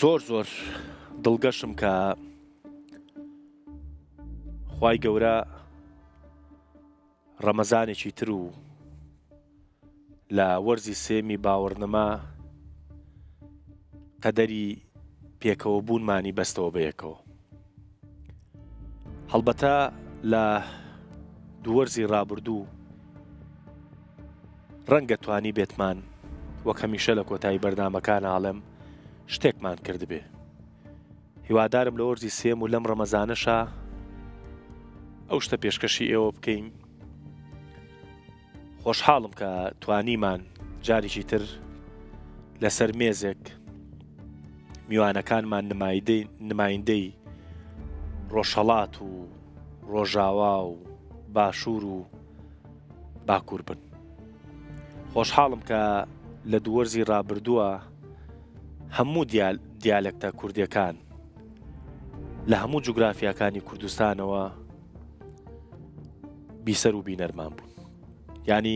زۆر دڵگەشم کە خوای گەورە ڕەمەزانێکی تر و لە وەرزی سێمی باوەڕنەما قەدەری پێکەوە بوونمانی بەستەوە بەیەکەوە. هەڵبەتە لە دووەرزی ڕابردوو ڕەنگە توانی بێتمان وەک هەمیشە لە کۆتایی بەردامەکان ئاڵێم شتێکمان کردبێ. هیوادارم لە وەرزی سێم و لەم ڕەمەزانەشە ئەو شتە پێشکەشی ئێوە بکەین. خۆشحاڵم کە توانیمان جارێکی تر لەسەر مێزێک میوانەکانمان نمایندەی ڕۆژهەڵات و ڕۆژاوا و باشوور و باکوور بن. خۆشحاڵم کە لە دووەرزی ڕابردووە هەموو دیالێکتە کوردیەکان لە هەموو جوگرافیاکانی کوردستانەوە بیسەر و بینەرمان بوون. یعنی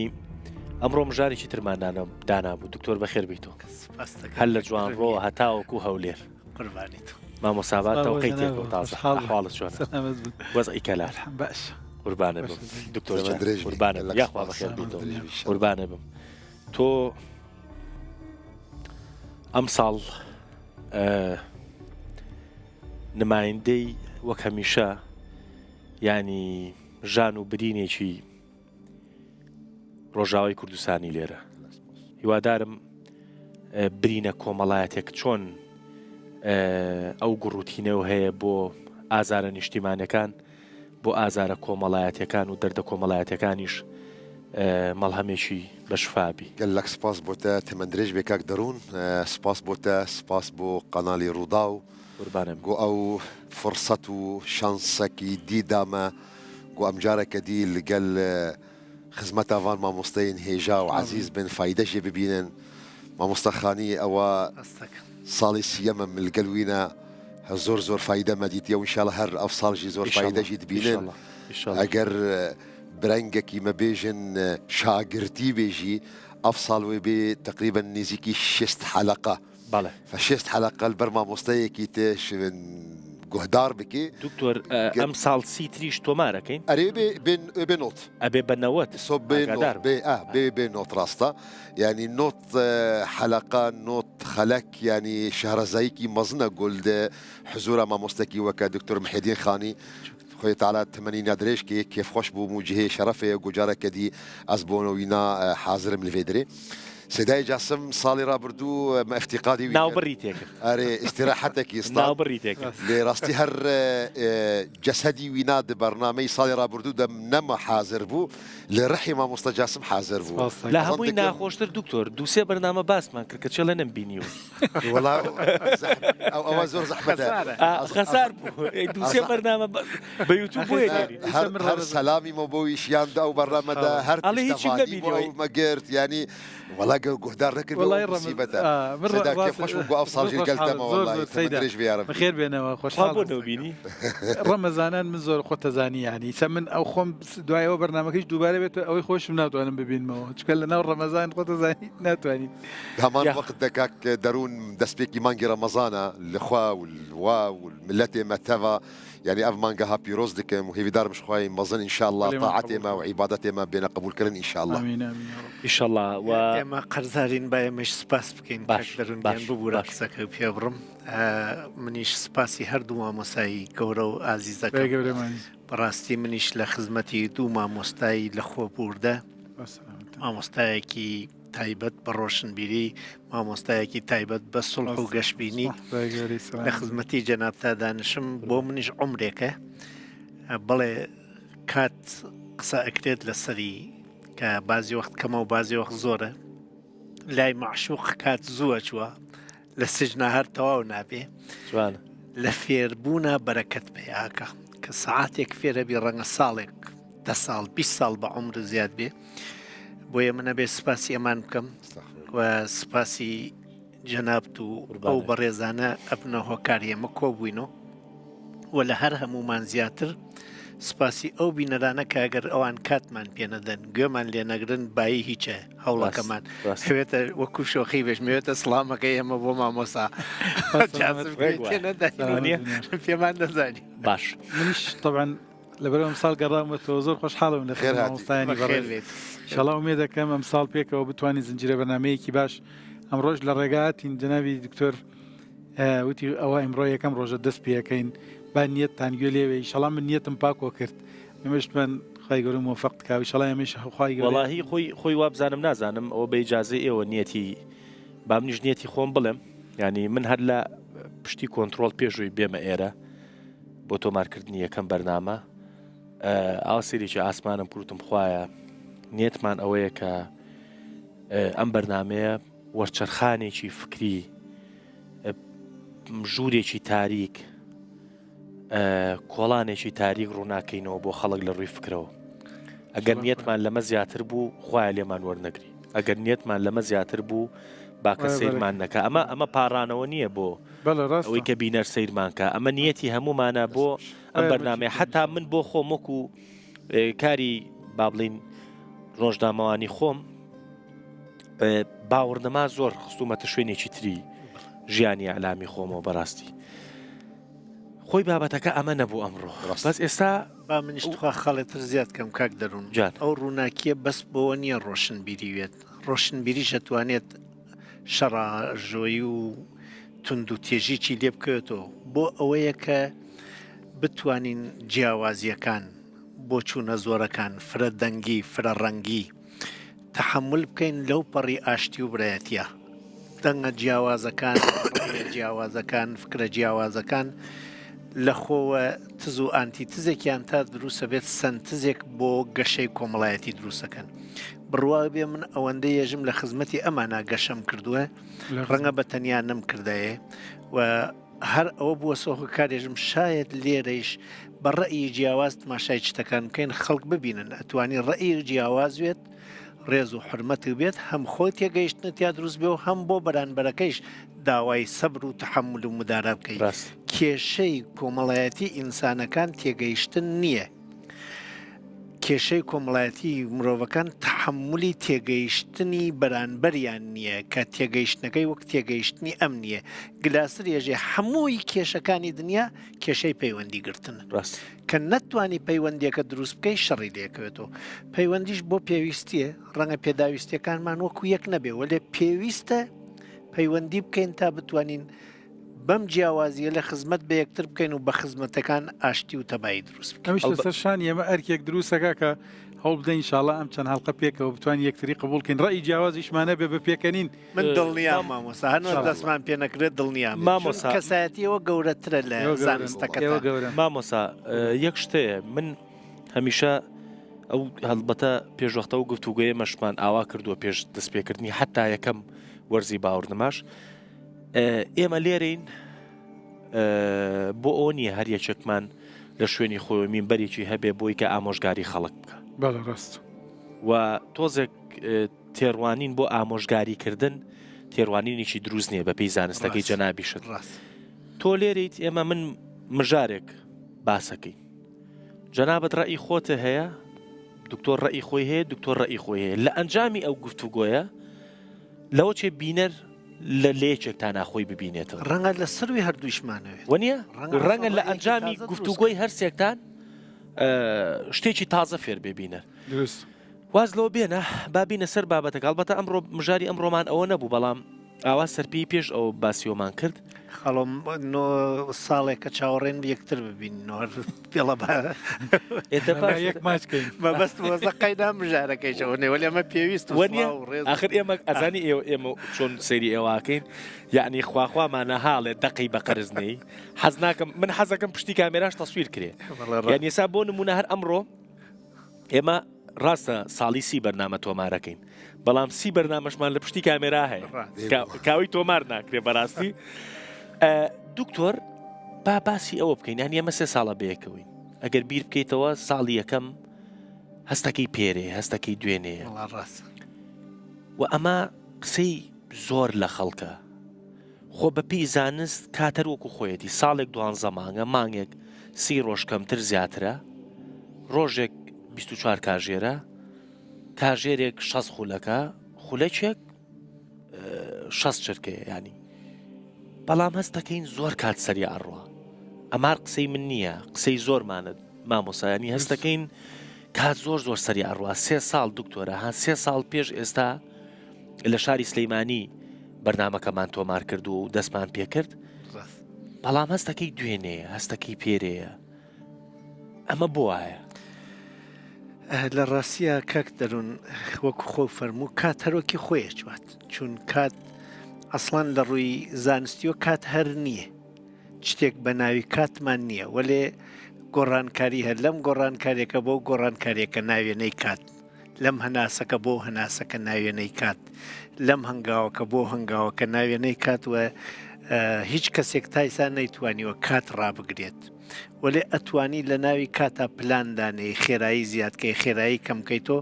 ئەمڕۆ مژارێکی ترمان دانابوو. دکتۆر بەخێر بیتەوە هەر لە جوانڕۆ هەتاوەکو هەولێر مامۆساباتەوە قەی تێکەوە تازە ئەحواڵت چۆنە وەزعی کەلار قوربانە بم دکتۆر قوربانە بم یاخوا بەخێر بیتەوە قوربانە بم. تۆ ئەم ساڵ نمایندەی وەک هەمیشە ینی ژان و برینێکی ڕۆژاوای کوردستانی لێرە. هیوادارم برینە کۆمەڵایەتێک چۆن ئەو گوڕوتینەوە هەیە بۆ ئازارە نیشتیمانەکان بۆ ئازارە کۆمەڵایەتەکان و دەردە کۆمەڵایەتەکانیش مەڵهەمێکی بەشفابی. گەلک سپاس بۆتە تەمەندرێژ بێکاک دەڕون سپاس بۆتە سپاس بۆ قەناڵی ڕوودا و گۆ ئەو فرسەت و شانسەکی دیدامە گۆ ئەمجارێکە دی لەگەل خزمەتاوان مامۆستەین هێژا و عەزیز بن فایدەشێ ببینن. مامۆستاخانی ئەوە ساڵی سیەمە ملگەلوینە زۆر فایدە مەدیتیە و ئینشاڵڵا هەر ئەو ساڵژی زۆر فایدەشی دبینن. ئەگەر برەنگێکی مەبێژن شاگرتی بێژی ئەف ساڵوێ بێ تقریبا نزیکی 6 حەلەقە فشست حەلەقە بەر مامۆستەیەکی تێش گۆهدار بکێ. دکتۆر ئەم ساڵ سی تریش تۆمارەکەین ئەرێ بێ نۆت ئەبێ بە نەوەت بێ نۆت ڕاستە ینی نۆت حەلەقە نۆت خەلەک ینی شارەزاییکی مەزنە گولدە حزورە مامۆستەکی وەکە دکتۆر محیدین خانی خۆی تاالات تمەنی نادرێژکی کێفخۆش بوو موجهێ شەرەفەیە گوجارەکە دی ئەس بۆنەوەینا حازرم لێ درێ. سیدای جاسم ساڵی ڕابردوو ئەفتیقادی ناوبڕی تێکرد ئەرێ ئستیراحەتێکی ناوبڕی تێکرد لێ ڕاستی هەر جەسەدی وینا بەرنامەی ساڵی ڕابردوو دەم نەمە حازر بوو لێ ڕەحی مامۆستا جاسم حازر بوو. لە هەمووی ناخۆشتر دکتۆر دووسێ بەرنامە باسمان کرد کە چێڵە نەمبینی و ئەوە زۆر زەحمەتە خەسار بوو دووسێ بەرنامە بە یوتیوب هەر سەلامی مە بۆ ویشیاندا و بەرنامەدا هەر مەگرت ینی وەڵاگە گۆهدار نەکرد ڕسیبەتە خۆش بوو ئەو ساڵژی گەلتەمەوە خێر بێنەوە خۆشحاڵ بینی ڕەمەزانان من زۆر خۆتەزانی ینی چە من ئەو خۆم دوایەوە بەرنامەکەیش دووبارە بێت ئەوەی خۆشم ناتوانم ببینمەوە چکە لە ناو ڕەمەزان خۆتەزانی ناتوانین هەمان وەقت دەکاک دەروون دەستپێکی مانگی ڕەمەزانە لەخوا و وا و ملەتێ مەتەڤە يعني أف مانجا هابي روز دك مهيبي دار مش خواي مظن إن شاء الله طاعتي ما وعبادتي ما بين قبول كرن إن شاء الله. آمين آمين يا رب. إن شاء الله. و ما قرزارين باي مش سباس بكين كدرون بيان ببورا كساك بيابرم منيش سباسي هر دوما مساي كورو عزيزك. براستي منيش لخدمتي دوما مستاي لخو بوردا. ما مستاي كي تایبەت بە ڕۆشنبیری مامۆستایەکی تایبەت بە سڵح و گەشتبینی لە خزمەتی جەنابتا دانشم بۆ منیش عمرێکە بەڵێ کات قسە ئەکرێت لەسەری کە بازی وەخت کەمە و بازی وەخت زۆرە لای معشوق کات زووە چووە لە سجنە هەر تەواو نابێ لە فێربوونە بەرەکەت پێیاکە کە سەعاتێک فێرە بی ڕەنگە ساڵێک 10 ساڵ 20 ساڵ بە عمر زیاد بێ بۆیە منە بێ سپاسی ئەمان بکەم و سپاسی جەنابت و ئەو بەڕێزانە ئەبنە هۆکاری ئێمە کۆبووینەوە و لە هەر هەمومان زیاتر سپاسی ئەو بینەرانە کاگەر ئەوان کاتمان پێنەدەن گوێمان لێ نەگرن بایی هیچە هەوڵەکەمان حوێتە وەکو شۆخی بێژمێتە سڵامەکەی ئەمە بۆ مامۆسا پێمان دەزانی باش منیش طبعا لەبەر ئەمساڵ گەڕامەوە زۆر خۆشحاڵم لە خێرمامۆستایانی بەڕێز انشاءالله ئومێ دەکەم ئەمساڵ پێکەوە بتوانین زنجیرە بەرنامەیەکی باش ئەمڕۆژ لە ڕێگاتین جەنابی دکتۆر وتی ئەوە ئەمڕۆ یەکەم ڕۆژە دەست پێەکەین با نیەتتان گوێ لێوێ ئینشاڵڵا من نیەتم پاکۆ کرد ئێمەشتمان خی گەورە موفق بکاو ئینشاڵڵا ئێمەش خوای گەورە وەڵاهی خۆی وابزانم نازانم ئەوە بە ئیجازەی ئێوە نیەتی با منیش نیەتی خۆم بڵێم ینی من هەر لە پشتی کۆنتترۆل پێشووی بێمە ئێرە بۆ تۆمارکردنی یەکەم بەرنامە ئاوا سێریی ئاسمانم کورتم خوایە نیەتمان ئەوەیە کە ئەم بەرنمەیە وەرچەرخانێکی فکری ژوورێکی تاریک کۆڵانێکی تاریک ڕووناکەینەوە بۆ خەڵک لە ڕووی فکرەوە ئەگەر نیەتمان لەمە زیاتر بوو خوایە لێمان وەرنەگری ئەگەر نیەتمان لەمە زیاتر بوو باکە سیرمان نەکە ئەمە پاڕانەوە نییە بۆ ئەوەی کە بینەر سیرمانکە ئەمە نیەتی هەمومانە بۆ ئەم بەرنامەیە حتا من بۆ خۆم وەکو کاری با بڵین ڕۆژنامەوانی خۆم باوەڕنەما زۆر خستومەتە شوێنێکی تری ژیانی ئەلامی خۆمەوە بەڕاستی خۆی بابەتەکە ئەمە نەبوو ئەمڕۆ بەس ئێستا با منیشتخوا خەڵێتر زیاد کەم کاک دەڕون ئەو ڕووناکیە بەس بۆەوە نییە ڕۆشنبیریوێت ڕۆشنبیریش دەتوانێت شەڕژۆیی و تونند و تێژیی لێ بکەوێتەوە بۆ ئەوەیە کە بتوانین جیاوازیەکان بۆ چوونە زۆرەکان فرە دەنگی فرە ڕەنگی تحمل بکەین لەو پەڕی ئاشتی و برایەتە دەنگە جیاوازەکان فکرە جیاوازەکان لە خۆوە تز و ئانتی تزێکیان تا دروستە بێت سنتزێک بۆ گەشەی کۆمەڵایەتی دروستەکەن بڕوا بێ من ئەوەندە یەژم لە خزمەتی ئەمانە گەشەم کردووە ڕەنگە بە تەنیا نم کردایە و هەر ئەوە بووە سۆخ کارێژم شاید لێرەیش بە ڕەئی جیاواز تماشای شتەکان بکەین خەڵک ببینن ئەتوانی ڕەئی جیاوازوێت ڕێز و حرمەتی بێت هەم خۆی تێگەیشتنە تیا دروست بێ و هەم بۆ بەرانبەرەکەیش داوای سەبر و تحمل و مدارا بکەیت کێشەی کۆمەڵایەتی ئینسانەکان تێگەیشتن نییە کێشەی کۆمەڵایەتی مرۆڤەکان تحملی تێگەیشتنی بەرانبەریان نییە کە تێگەیشتنەکەی وەک تێگەیشتنی ئەم نییە گلاسر ێژێ هەمووی کێشەکانی دنیا کێشەی پەیوەندی گرتن کە نەتوانی پەیوەندیەکە دروست بکەی شەڕی لێکەوێتەوە پەیوەندیش بۆ پێویستیە ڕەنگە پێداویستیەکانمان وەکو یەک نەبێ وە لێ پێویستە پەیوەندی بکەین تا بتوانین بەم جیاوازیە لە خزمەت بە یەکتر بکەین و بە خزمەتەکان ئاشتی و تەبایی دروست ئەمیش لەسەر شانی ئەمە ئەرکێک دروستەکە کە هەوڵ بدەین ئینشاڵڵا ئەم چەند هەڵقە پێکەوە بتوانین یەکتری قبولکەین ڕەئی جیاوازیشمانە بێ بە پێکەنین من دڵنیام مامۆستا هەنوە دەستمان پێ نەکرێت دڵنیام مامۆستا کەسایەتیەوە گەورەترە لە زانستەکەەوە گەورە مامۆسا یەک شتەیە من هەمیشە ئەو هەڵبەتە پێشوەختەوە گفتوگوێ مەشمان ئاوا کردووە پێش دەستپێکردنی حتا یەکەم وەرزی باوەڕنەماش ئێمە لێرەین بۆ ئەو نییە هەر یەکێکمان لە شوێنی خۆی مینبەرێکی هەبێ بۆی کە ئامۆژگاری خەڵک بکە ڕاست و تۆزێک تێڕوانین بۆ ئامۆژگاریکردن تێڕوانینێکی دروست نییە بە پێی زانستەکەی جەنابی شت تۆ لێرەیت ئێمە من مژارێک باسەکەی جەنابەت ڕەئی خۆتە هەیە دکتۆر ڕەئی خۆی هەیە دکتۆر ڕەئی خۆی هەیە لە ئەنجامی ئەو گفتوگۆیە لەوە چێ بینەر لە لێچێک تا ناخۆی ببینێتەوە ڕەنگە لە سروی هەردووشمانەوێت وەنیە ڕەنگە لە ئەنجامی گفتوگۆی هەرسێکتان شتێکی تازە فێر ببینە واز لەوە بێنە بابینە سەر بابەتەکە ئەڵبەتە ئەمڕۆ مژاری ئەمڕۆمان ئەوە نەبوو بەڵام ئاوا سەرپی پێش ئەو باسیۆمان کرد خەڵم ساڵێک کە چاوەڕێن یەکتر ببین پێڵە یەک ماچکەین بەبەست وەزەقەیدا مژارەکەیشەوە نێوە لێمە پێویست وەنیە ئاخر ئێمە ئەزانی ئێمە چۆن سەیری ئێواکەین یعنی خواخوامانە هاڵێ دەقی بە قەرزنەی حەز ناکەم من حەزەکەم پشتی کامێراش تەسویر کرێ یعنی ئێستا بۆ نمونە هەر ئەمڕۆ ئێمە ڕاستە ساڵی سی بەرنامە تۆمارەکەین بەڵام سی بەرنامەشمان لە پشتی کامێرا هەیە کاوی تۆمار ناکرێ بەڕاستی دکتۆر با باسی ئەوە بکەین یان ئێمە 3 ساڵە بەیەکەوەین ئەگەر بیر بکەیتەوە ساڵی یەکەم هەستەکەی پێرێ هەستەکەی دوێنێ و ئەمە قسەی زۆر لە خەڵکە خۆ بەپی زانست کاتەر وەکو خۆیەتی ساڵێک 12 مانگە مانگێک 30 ڕۆژ کەمتر زیاترە ڕۆژێک 24 کاژێرە کاژێرێک 6 خولەکە خولەکێک 6 چرکەیە ینی بەڵام هەست دەکەین زۆر کات سەری ئەڕوە ئەمار قسەی من نییە قسەی زۆرمانت مامۆسایانی هەست دەکەین کات زۆر سەری ئەڕوە 3 ساڵ دکتۆرە ها 3 ساڵ پێش ئێستا لە شاری سلەیمانی بەرنامەکەمان تۆمار کرد و دەستمان پێکرد بەڵام هەستەکەی دوێنەیە هەستەکەی پێرەیە ئەمە بۆ وایە لە ڕاستیە کاک دەروون وەکو خۆ فەرموو کات هەرۆکی خۆیە چوات چون کات ئەسڵان لە ڕووی زانستیۆ کات هەر نییە شتێک بە ناوی کاتمان نییە وەلێ گۆڕانکاری هەر لەم گۆڕانکاریەکە بۆ گۆڕانکاریەکە ناوێنەی کات لەم هەناسەکە بۆ هەناسەکە ناوێنەی کات لەم هەنگاوەکە بۆ هەنگاوەکە ناوێنەی کات وە هیچ کەسێک تایسان نەیتوانیوە کات ڕابگرێت وەلێ ئەتوانی لە ناوی کاتا پلاندانەی خێرایی زیادکەی خێرایی کەمکەیتەوە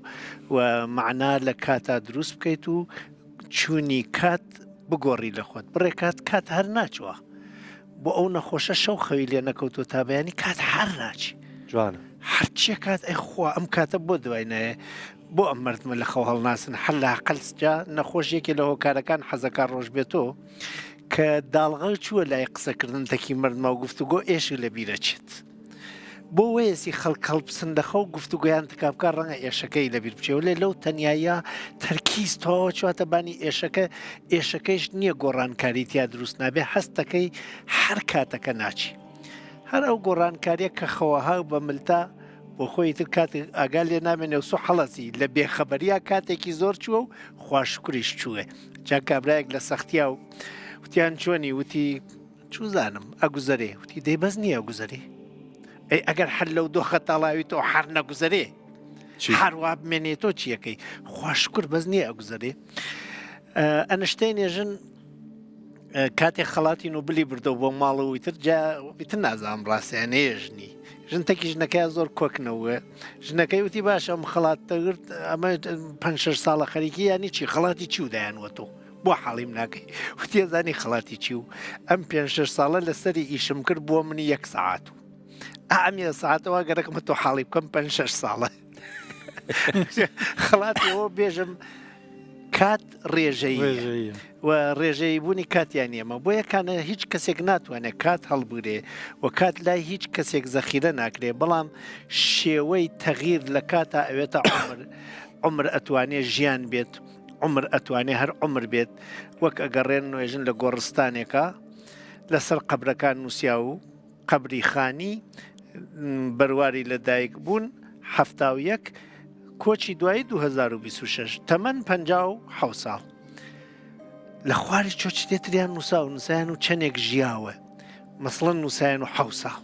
و معنا لە کاتا دروست بکەیت و چوونی کات بگۆڕی لە خۆت بڕێ کات هەر ناچوە بۆ ئەو نەخۆشە شەو خەوی لێ نەکەوتۆ تا بەیانی کات هەر ناچی جوانە هەرچیە کات ئەیخوا ئەم کاتە بۆ دوای نایە بۆ ئەم مردمە لە خەو هەڵناسن هەر لە عەقڵجا نەخۆشیەکی لە هۆکارەکان حەزەکان ڕۆژ بێتەوە کە داڵغە چووە لای قسەکردن تەکی مردمە و گفتوگۆ ئێشی لە بیرە چێت بۆ وەیەسی خەڵک هەڵبسن لە خەو گفتوگویان تکابکە ڕەنگە ئێشەکەی لەبیر بچێت لێ لەو تەنایە تەرکیز تەواوە چواتە بانی ئێشەکەیش نییە گۆڕانکاری تیا دروست نابێ هەستەکەی هەر کاتەکە ناچی هەر ئەو گۆڕانکاریە کە خەوەها بە ملتا بۆ خۆی تر کاتێک ئاگال لێ نامێنێ و سو حەڵەزی لە بێخەبەریا کاتێکی زۆر چووە و خواشکریش چووە جا کابراایەک لە سەختیا و وتیان چۆنی وتی چوزانم ئەگوزەرێ وتی دەی بەس نییە گوزەرێ ئەی ئەگەر هەر لەو دۆخە تاڵاویتەوە هەر نەگوزەرێ هەروە بمێنێتەوە چیەکەی خواشکر بەس نییە ئەگوزەرێ ئەنشتەی نێژن کاتێک خەڵاتی نوبلی بردەوە بۆ ماڵەوەی تر جاویتر نازانم ڕاستیانەیە ژنی ژنتێکی ژنەکەی زۆر کۆکنەوە ژنەکەی وتی باشە ئەم خەڵات دەگرت ئەمە 5 ساڵە خەریکی ینی چی خەڵاتی چی و دایانوەتەوە بۆ حاڵیم ناکەی وتێزانی خەڵاتی چی و ئەم 5 ساڵە لەسەری ئیشم کرد بۆ منی 1 ساعت و ئەمیە ساعتەوە گەرەکمە تۆ حاڵی بکەم 5 ساڵە خەڵاتیەوە بێژم کات ڕێژەیە و ڕێژەی بوونی کاتیان ئێمە بۆ یەکانە هیچ کەسێک ناتوانێت کات هەڵبورێ و کات لای هیچ کەسێک زەخیرە ناکرێ بەڵام شێوەی تەغیر لە کاتا ئەوێتە عمر ئەتوانێ ژیان بێت عمر ئەتوانێ هەر عمر بێت وەک ئەگەڕێن نوێژن لە گۆڕستانێکە لەسەر قەبرەکان نووسیا و قەبری خانی بەرواری لەدایک بوون 71 کۆچی دوایی 2026 تەمەەن 57 ساڵ لە خواری چۆچ دێتریان نووسا و نووسیان و چەندێک ژیاوە مەسڵەن نووسیان و 7 ساڵ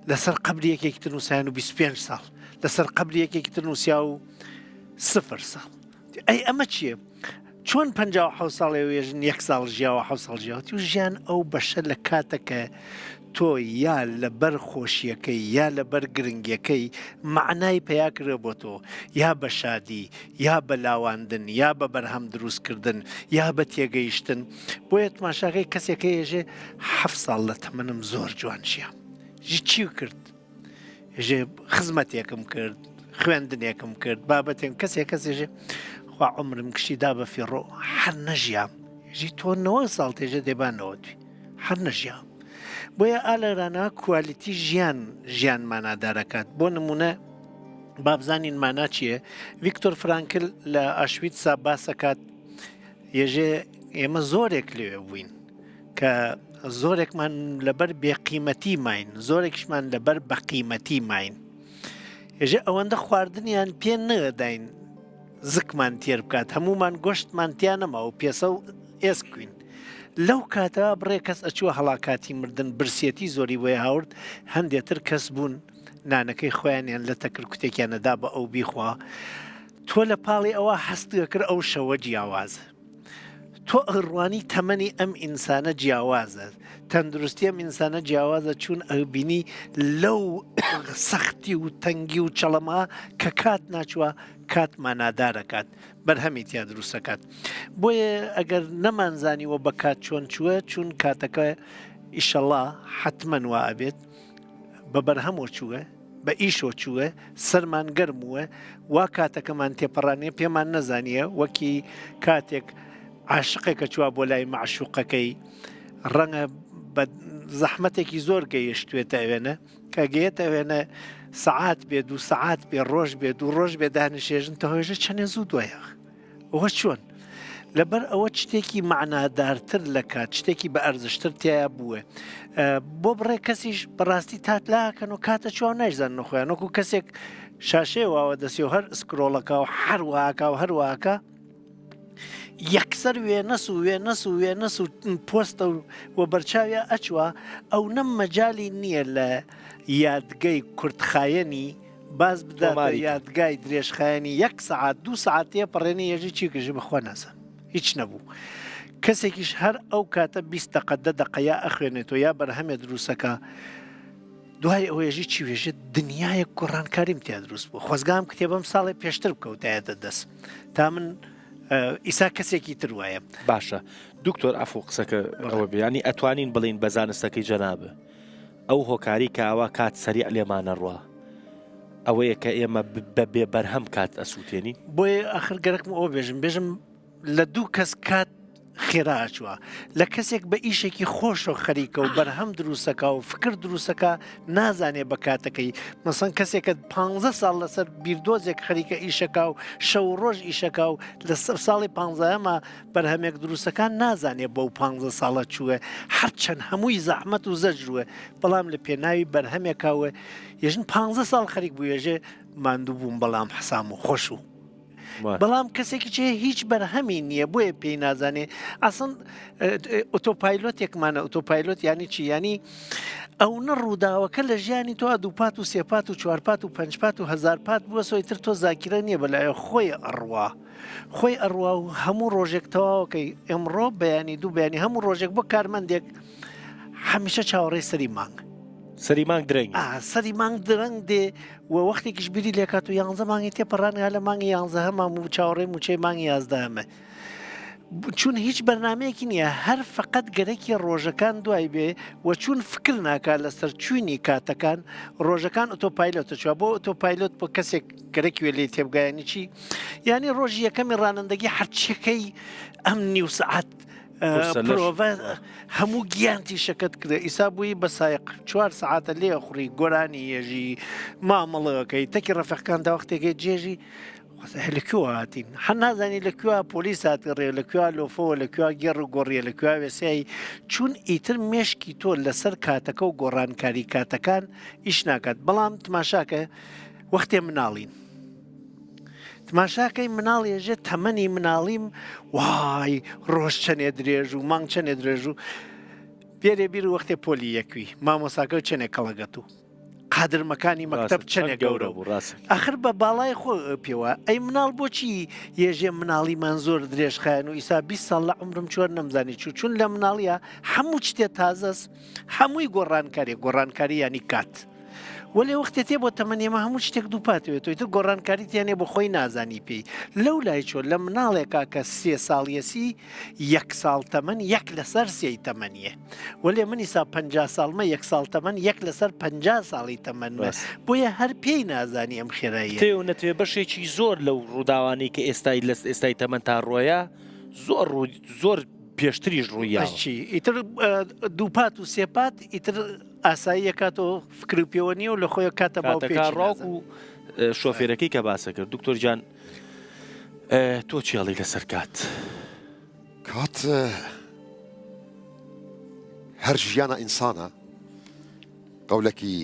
لەسەر قەبری یەکێکتر نووسیان و 25 ساڵ لەسەر قەبری یەکێکتر نووسیا و 0 ساڵ ئەی ئەمە چییە؟ چۆن 57 ساڵێ وێژن 1 ساڵ ژیاوە 7 ساڵ ژیاوەتی و ژیان ئەو بەشە لە کاتەکە تۆ یا لەبەر خۆشیەکەی یا لەبەر گرنگیەکەی معنای پیا کرێ بۆ تۆ یا بە شادی یا بە لاواندن یا بە بەرهەم دروستکردن یا بە تێگەیشتن بۆیە تماشاکەی کەسێکە ێژێ 7 ساڵ لە تەمەنم زۆر جوان ژیان ژی چی کرد ێژێ خزمەتێکم کرد خوێندنێکم کرد بابەتێن کەسێژێ خوا عمرم کشیدا بە فیڕۆ هەر نەژیام ژی تۆ 9 ساڵ تێژە دەبانەوە توی هەر نەژیام بۆیە ئالەرانە کوالیتی ژیانمانادارەکات بۆ نمونە بابزانین مانا چییە؟ ڤیکتۆر فرانکل لە ئاشویتسا باسەکات ێژێ ئێمە زۆرێک لێوێ بووین کە زۆرێکمان لەبەر بێقیمەتی ماین زۆرێکشمان لەبەر بەقیمەتی ماین ێژێ ئەوەندە خواردنیان پێ نەداین زکمان تێر بکات هەمومان گۆشتمان تیان نەما و پێسە و ئێسکوین لەو کاتە بڕێ کەس ئەچووە هەڵاکاتی مردن برسێتی زۆری بۆی هاورد هەندێتر کەس بوون نانەکەی خۆیانیان لە تەکرکوتێکیانەدا بە ئەو بیخوا تۆ لە پاڵی ئەوە هەستگە کرد ئەو شەوە جیاوازە تۆ ئەڕوانی تەمەنی ئەم ئینسانە جیاوازە تەندروستی ئەم ئینسانە جیاوازە چون ئەبینی لەو سەختی و تەنگی و چەڵەما کە کات ناچووە کاتمانادارەکات بەرهەمی تیا دروستەکات بۆیە ئەگەر نەمانزانیوە بە کات چۆن چووە چون کاتەکە ئیشەڵا حتمەن وا ئەبێت بە بەرهەمەوە چووە بە ئیشۆ چووە سەرمان گەرمووە وا کاتەکەمان تێپەڕانێ پێمان نەزانیە وەکی کاتێک عاشقێکە چووە بۆ لای معشوقەکەی ڕەنگە بە زەحمەتێکی زۆر گەیشتوێتە ئەوێنە کە گەیێتە ئەوێنە سعات بێت و سعات بێ ڕۆژ بێت و ڕۆژ بێ دانیشێژن تەهۆژە چەنێ زوو دوایە ئەوە چۆن لەبەر ئەوە شتێکی معنادارتر لە کات شتێکی بە ئەرزشتر تایە بووە بۆ بڕێ کەسیش بەڕاستی تاتلاکەن و کاتە چوان نایزان نخۆیان وەکو کەسێک شاشێواوە دەسێ و هەر سکرۆڵەکە و هەرواکە و هەرواکە یەکسەر وێنەس و وێنەس و وێنەس و پۆستە و بەرچاویە ئەچوە ئەو نەم مەجای نییە لە یادگەی کورتخایەنی باز بداتە یادگای درێژخایەنی 1 سعات 2 سعاتەیە پەڕێنی ێژی چیکەژی بەخوا نازان هیچ نەبوو کەسێکیش هەر ئەو کاتە 20 دقە 10 دقەیە ئەخوێنێتەوە یا بەرهەمێ دروستەکە دوای ئەوێژی چیوێژێت دنیایە گۆڕانکاریم تیا دروست بوو خۆزگام کتێبم ساڵی پێشتر بکەوتایەتە دەست تا من ئیسا کەسێکی تر وایە باشە دکتۆر ئەفۆ قسەکە ئەوە بیانی ئەتوانین بڵین بە زانستەکەی جەنابە ئەو هۆکاری کاوە کات سەریع لێمانە ڕوا ئەوەیە کە ئێمە بەبێ بەرهەم کات ئەسووتێنین بۆیە ئاخر گەرەکم ئەو بێژم لە دوو کەس کات خێراچوە لە کەسێک بە ئیشێکی خۆش و خەریکە و بەرهەم دروستەکە و فکر دروستەکە نازانێ بە کاتەکەی مەسەن کەسێکە 15 ساڵ لەسەر بیردۆزێک خەریکە ئیشەکە و شەو ڕۆژ ئیشەکە و لە ساڵی 15مە بەرهەمێک دروستەکان نازانێ بەو 15 ساڵە چووە هەرچەند هەمووی زەحمەت و زەجرووە بەڵام لە پێناوی بەرهەمێکاوە یەژن 15 ساڵ خەریک بوو ێژێ ماندوو بووم بەڵام حسام و خۆش و بەڵام کەسێکی چێ هیچ بەرهەمی نییە بۆیە پێی نازانێ ئەسن ئۆتۆپایلۆتێکمانە ئۆتۆپایلۆت ینی چی ینی ئەو نەڕووداوەکە لە ژیانی تۆ 2 پات و 3 پات و 4 پات و 5 پات و 1000 پات بووە سۆیتر تۆ زاکیرە نییە بەلایە خۆی ئەڕوا خۆی ئەڕوا و هەموو ڕۆژێک تەواوەکەی ئەمڕۆ بەیانی دوو بەیانی هەموو ڕۆژێک بۆ کارمەندێک هەمیشە چاوەڕێی سەری مانگ سەری مانگ درەنگ سەری مانگ درەنگ دێ و وەختێکیش بیری لێکات و 11 مانگی تێپەڕانگا لە مانگی 11 هەمام و چاوەڕێی موچەی مانگی 11 هەمە چون هیچ بەرنمەیەکی نییە هەر فقط گەرەکی ڕۆژەکان دوای بێ و چون فکر ناکات لەسەر چوینی کاتەکان ڕۆژەکان ئۆتۆپایلۆتە چوە بۆ ئۆتۆپایلۆت بۆ کەسێک گەرەکی وێ لێ تێبگایانی چی یعنی ڕۆژی یەکەمی ڕانندگی هەرچەکەی ئەم نیو سعات هەموو گیانتی شەکەت کرد ئیسا بووی بە سایق 4 سعاتە لێ خوڕی گۆرانی ێژی مامەڵەکەی تەکی ڕەفەقەکان دا وەختێکی جێژی لەکوێوە هاتین هەر نازانی لەکوێوە پۆلیس هاتیڕێ لەکوێوە لۆفەوە لەکوێوە گێڕ و گۆڕیە لەکوێوە وێسایی چون ئیتر مێشکی تۆ لەسەر کاتەکە و گۆڕانکاری کاتەکان ئیش ناکات بەڵام تماشاکە وەختێ مناڵین تماشاکەی مناڵ ێژێت تەمەنی مناڵیم وای ڕۆژ چەنێ درێژ و مانگ چەنێ درێژ و پێرێ بیر وەختێ پۆلی یەکوی مامۆساکە و چەنێک کەڵەگەت و قادرمەکانی مەکتەب چەنێک گەورە بوو ئەخر بە باڵای خۆ پێوە ئەی مناڵ بۆچی یێژێ مناڵیمان زۆر درێژخایەن و ئیسا 20 ساڵ لە عمرم چۆر نەمزانی چون لە مناڵیە هەموو شتێ تازەس هەمووی گۆڕانکاری ینی کات وەێ وەختێ بۆ تەمەنیێمە هەموو شتێک دووپاتوێت تۆیتر گۆڕانکاریتیانێ بۆ خۆی نازانی پێی لەو لای چۆن لە مناڵێکا کە 3 ساڵیەسی 1 ساڵ تەمەن 1 لەسەر 3 تەمەنیە وەێ منی سا 50 ساڵمە 1 ساڵ تەمەن 1 لەسەر 50 ساڵی تەمەن بۆیە هەر پێی نازانی ئەم خێرایی تێ و نەتوێ بەشێکی زۆر لەو ڕووداوانی کە ئێستای لە ئێستای تەمەەن تا ڕۆیە زۆر پێشتریش ڕوویچی ئیتر 2 پات و 3 پات ئیتر ئاسایی کاتەوە فکرپیەوە نیە و لە خۆی کاتە باوڕاک و شۆفێرەکەی کە باسە کرد دکتۆر جان تۆ چێڵی لەسەر کات هەر ژیانە ئینسانە قەولەکی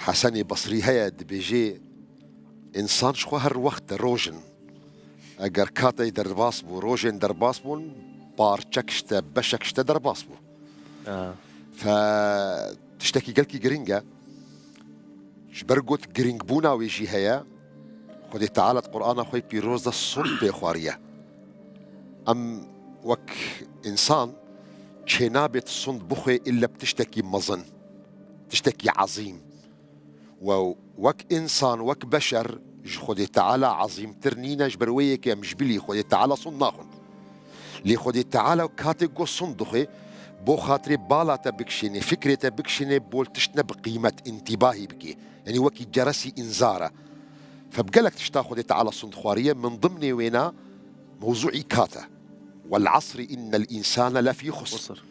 حەسەنی بەسری هەیە دەبێژێ ئینسان خۆ هەر وەختە ڕۆژن ئەگەر کاتەی دەرباس بوو ڕۆژێن دەرباس بوون پارچەک شتە بەشەک شتە دەرباس بوو تشتێکی گەلکی گرنگە بەرگوت گرنگ بوو ناوێژی هەیە خودی تەعالە قورئانە خۆی پیرۆزە سوڵ پێ خواریە ئەم وەک ئینسان چێ نابێت سوند بخوێ ئللا بتشتێکی مەزن تشتێکی عەزیم وەک ئینسان وەک بەشەر خودی تەعالە عەزیمتر نینە بەروەیەکە مژبلی خودی تەعالە سوند ناخۆن لێ خودی تەعالە کاتێک گۆ سوند دخوێ بو خاطري بالاتا بكشيني فكرة بكشيني بولتشنا بقيمة انتباهي بكي يعني وكي جرسي إنذارة فبقالك تشتاخذ تعالى صندخوارية من ضمن وينا موضوعي كاتا والعصر إن الإنسان لفي خسر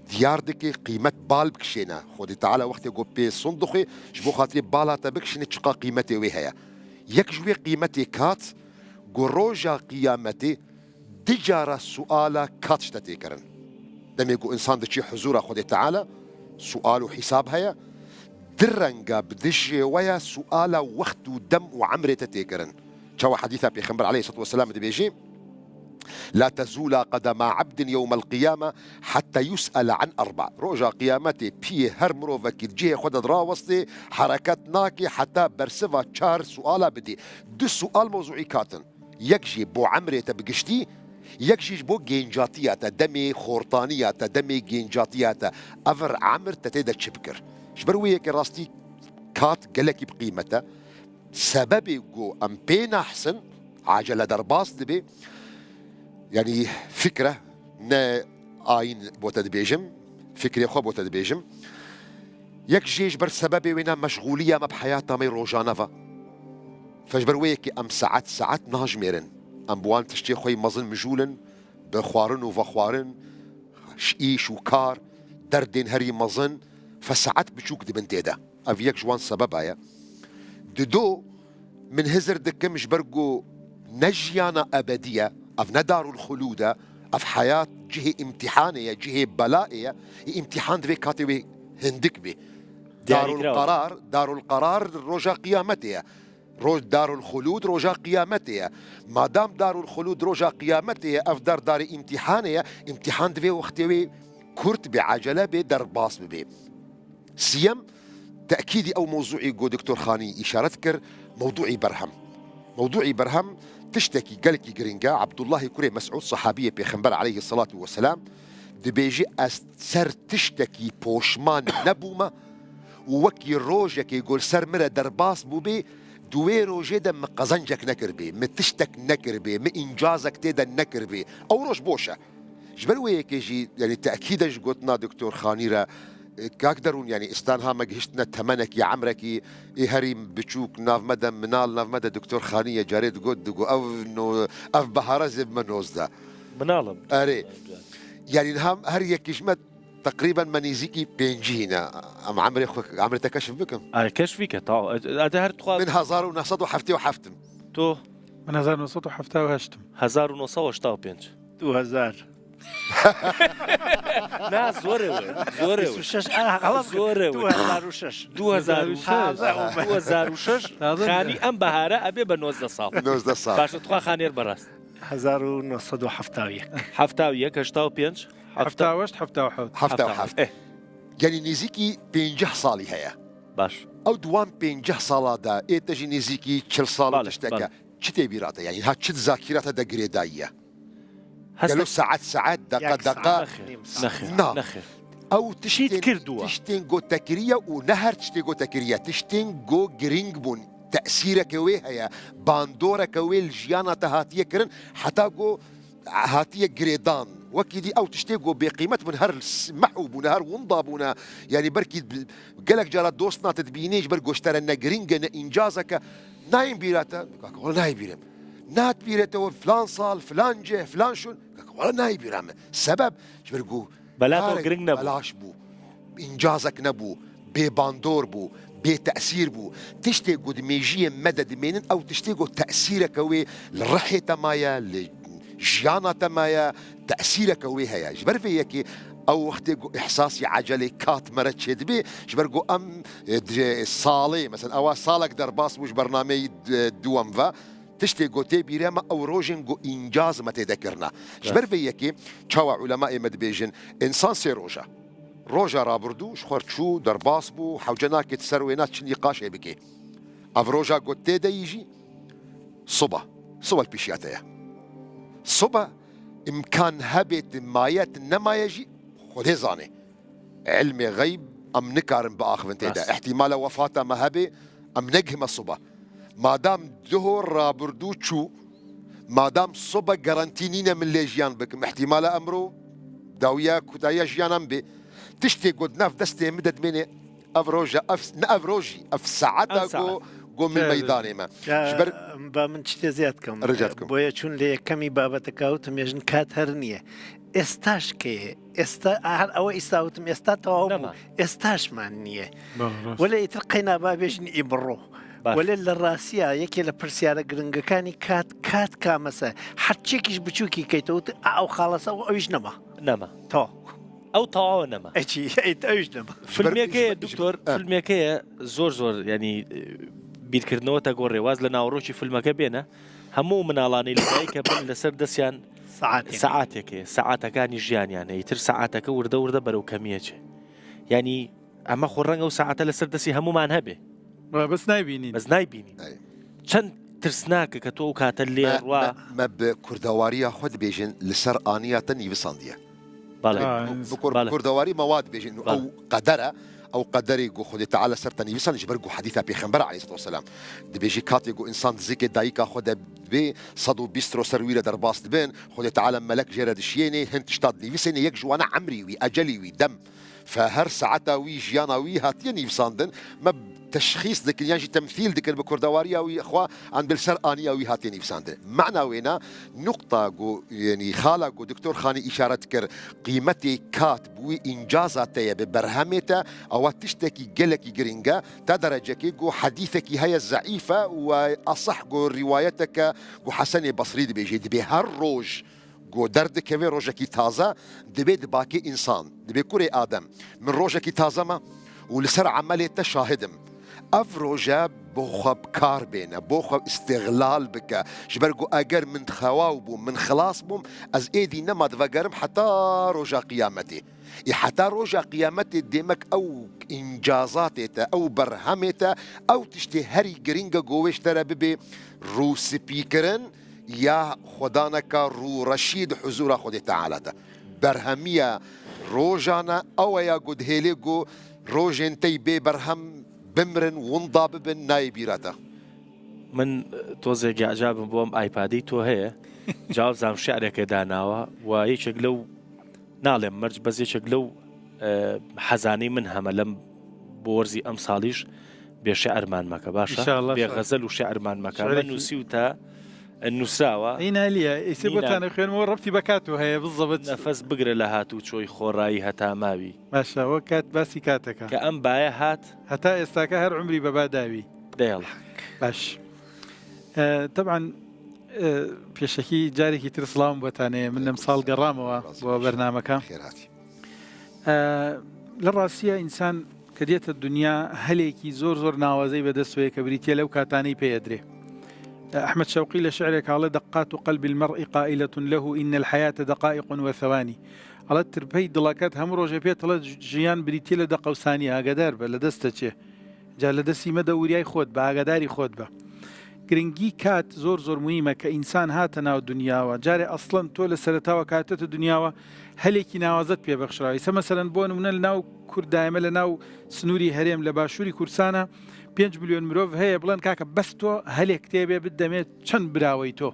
دياردك قيمة بال بكشينا خذي تعالى وقت يقول بي صندوقي شبو خاطري بالاتا بكشيني تشقى قيمتي وهي يكجوي قيمتي كات قروجا قيامتي دجارة سؤالا كات شتاتي كرن دم يقول إنسان دشي حضورة خذي تعالى سؤال وحساب هيا درنجا بدشي ويا سؤالا وقت ودم وعمري تتيكرن شو حديثة بيخبر عليه الصلاة والسلام دي بيجي لا تزول قدم عبد يوم القيامة حتى يسأل عن 4 رجع قيامتي بيه هرمرو وكي خد دراوستي حركات ناكي حتى برسفا 4 سؤالا بدي دو سؤال موضوعي كاتن يكجي بو عمري تبقشتي يكجي بو جينجاتياتا دمي خورطانياتا دمي جينجاتياتا أفر عمر تتيدا تشبكر شبروية كراستي كات قلكي بقيمته سببي جو أم بين أحسن عجلة درباس دبي يعني فكرة نا آين بوتا دبيجم فكرة خو بوتا دبيجم يك جيش بر سببي وينا مشغولية ما بحياتنا مي روجانفا فجبروية كي أم ساعات ناجميرن أم بوان تشتي خوي مظن مجولن بخوارن وفخوارن شئيش وكار دردين هري مظن فساعات بتشوك دي بنتيدا أفيك جوان سببها يا دو من هزر دكم جبرجو نجيانا أبدية أف ندار الخلودة أف حياة جهة امتحانية جهة بلائية امتحان دبي كاتبي هندك بي دار القرار رجا قيامتها دار الخلود رجا قيامتها ما دام دار الخلود رجا قيامتها أف دار امتحانية امتحان دبي وقتوي كرت بعجلة بدر باص بي سيم تأكيدي أو موضوعي جو دكتور خاني إشارة تكر موضوعي برهم تشتكي قالكي جرينجا عبد الله كوري مسعود صحابية بيخنبر عليه الصلاة والسلام دبيجي أسر تشتكي بوشمان نبوما ووكي روجك يقول سر مرة درباس بوبي دوي روجي دم قزنجك نكر بي متشتك نكر بي مإنجازك تيدا نكر بي أو روج بوشة جبلوية كيجي يعني تأكيدا قلتنا دكتور خانيرة كاقدرون يعني استانها مجهشتنا تمنك يا عمركي هريم بتشوك ناف مدى منال ناف مدى دكتور خانية جاريد قد أو إنه أف بهارزب منوز ده منالم أري يعني نهم هري كشمت تقريبا منيزيكي بينجينا أم عمري تكشف بكم كشفيك طاو أدهر من 1900 وحفتي وحفتم تو من 1900 وحفتة وهشتم 1900 وشتاو بينج 2000 نا زوري 2006 خاني أم بهارة أبي بنوزد صال 19 صال باش تخوا خانير براس 1971 حفتاوية كشتاو بينج حفتة وشت حفتة وحوت يعني نيزيكي بينجح صالي هيا باش أو دوام بينجح صالة دا إيه تجي نيزيكي 3 صالة تشتكى شتي بيراتا يعني ها شت ذاكرة دا قريداية قالوا ساعات دقة نخر أو تشتين جو تكرية ونهر تشتين جو تكرية تشتين جو جرينج بون تأثيرك ويه هيا باندورك ويه الجيانة هاتية كرن حتى جو هاتية جريدان وكيدي أو تشتيجو بقيمة بنهر محوب ونهر ونضابونا يعني بركي قالك جرى دوستنا تدبينيش بركو اشترى نجرينجا إنجازك نايم بيراتا والله نايم بيرام نات بيراتا فلان صال فلان جه فلان شون والله نايم بيرام سبب بركو بلاتو جرينج نبو بلاش بو إنجازك نبو بباندور بو بتأثير بو تشتيجو دميجية مدد منن أو تشتيجو تأثيرك وي الرحية تمايا جيانا تمايا تأثيرك ويها جبر فيك أو وقت إحساسي عجلة كات مرة شد بي جبر أم صالي مثلا أو صالك درباس مش برنامج دوام فا تشتي قوتي بيرما أو روجن جو إنجاز ما تذكرنا جبر فيك شوا علماء مدبيجن إنسان سي روجا رابردو شخور شو درباس بو حوجناك تسروينات شني قاشة بكي أفروجا قوتي دا يجي صبا البيشياتيا صبا إمكان هبت مايات إنما يجي خذ زاني علمي غيب أم نكارن بآخر تيدا احتمال وفاته ما هبي أم نجهم الصبا ما دام دهور رابردو شو ما دام صبا جرانتينينا من ليجيان بكم احتمال أمره داوية كودايا جيانم بي تشتي قد ناف دستي مدد مني أفروجا نأفروجي ساعتا قو من ميداني ما شبر با من تشتي زيادكم رجعتكم بويا چون لي كمي بابتك اوتم يجن كات هرنيه استاش كي او استاوتم استاتو استاش معنيه ولا يترقينا بابيجن يبرو ولا الراسيه يكي لبرسياره غرنغكاني كات كامسه حتشيكيش بچوكي كيتوت او خلاص او ايجنما نما تو او طاعه نما اجي ايجنما في الميكيه دكتور في الميكيه زور يعني بیرکردنەوە تا گۆڕ ڕێواز لە ناوڕۆکی فیلمەکە بێنە هەموو مناڵانی لەدایکە بن لەسەر دەستیان سەعاتێکێ سەعاتەکانی ژیانیان ئیتر سەعاتەکە وردە بەرەو کەمیەچێ ینی ئەمە خۆڕەنگە و سەعاتە لەسەر دەستی هەمومان هەبێ بەس نایبینین چەند ترسناکە کە تۆ ئەو کاتە لێڕوا مە کوردەواریە خۆت بێژن لەسەر ئانیاتە نیویساندیە کوردەواری مەواد بێژن ئەو قەدەرە او قدري جو خدي تعالى سرتني بيسان جبرجو حديثه بيغمبر عليه الصلاه والسلام دي بيجي كاتي جو انسان زيك دايكا خد بي صدو بيسترو سرويله درباست بين خدي تعالى ملك جرد شيني هنت اشتاد لي بيسني يكجو انا عمري وي اجلي وي دم فهر ساعتها وي جيانا وي هاتيني بساندن ما تشخيص ذاك يعني تمثيل ذاك بكردواريا وي اخوا عند بالسر انيا وي هاتيني بساندن معنى وينا نقطه جو يعني خاله جو دكتور خاني اشاره كر قيمتي كاتب وي انجازاتي ببرهمته او تشتكي جلكي جرينجا تدرجك جو حديثك هي الزعيفه واصح جو روايتك جو حسن بصري بيجي بهر روج جو دردك في روجك تازه دبي باقي انسان دبي كوري ادم من روجك تازه ما ولسر عمليه تشاهدم افروجا بوخب كار بينا بوخب استغلال بك جبرجو اجر من خواوبو من خلاص بوم از ايدي نما دفقرم حتى رجا قيامتي حتى رجا قيامتي ديمك او انجازاتي او برهمتي او تشتي هري جرينجا جويش ترى ببي رو سبيكرن يا خدانك رو رشيد حضور خدي تعالى برهمية روجانا او يا قد هيليجو روجن تيبي برهم بمرن ونضاب بن نايبيراتا من توزيق اعجاب بوم ايبادي تو هي جاوب زام شعرك داناوا ويشك لو نعلم مرج بس يشك لو حزاني منها ملم بورزي امثاليش بشعر مان مكا باشا ان شاء الله بغزل وشعر مان مكا من نسيوتا النسراوة هنا ليا يسيبوت انا خير مربتي بكاتو هي بالضبط نفس بقرا لهاتو شوي خوراي هتا ماوي ماشا وكات باسي كاتك كأم بايا هات هتا استاكا هر عمري بباداوي ديال باش طبعا في شكي جاري كتير سلام بوتاني من مصال قرامة وبرنامجها خيراتي للراسية إنسان كديت الدنيا هليكي زور ناوازي بدسوي كبريتيا لو كاتاني بيدري أحمد شوقي لشعرك على دقات قلب المرء قائلة له إن الحياة دقائق وثواني على تربي دلاكات هم روجا بيت جيان بريتي لدقة وثانية قدار بلدستك جا لدسي مدورياي خود با قداري خود با گرنگی کات زور مهمه که انسان هاتنا دنیا و جاری اصلا طول سرتا و کاتت دنیا و هلی کی نوازت پی بخشرای مثلا بون من لناو کردایمه لناو سنوری هریم لباشوری کورسانه 5 مليون مروف هي بلان كاكا بس تو هل كتابه بدمي چند براوي تو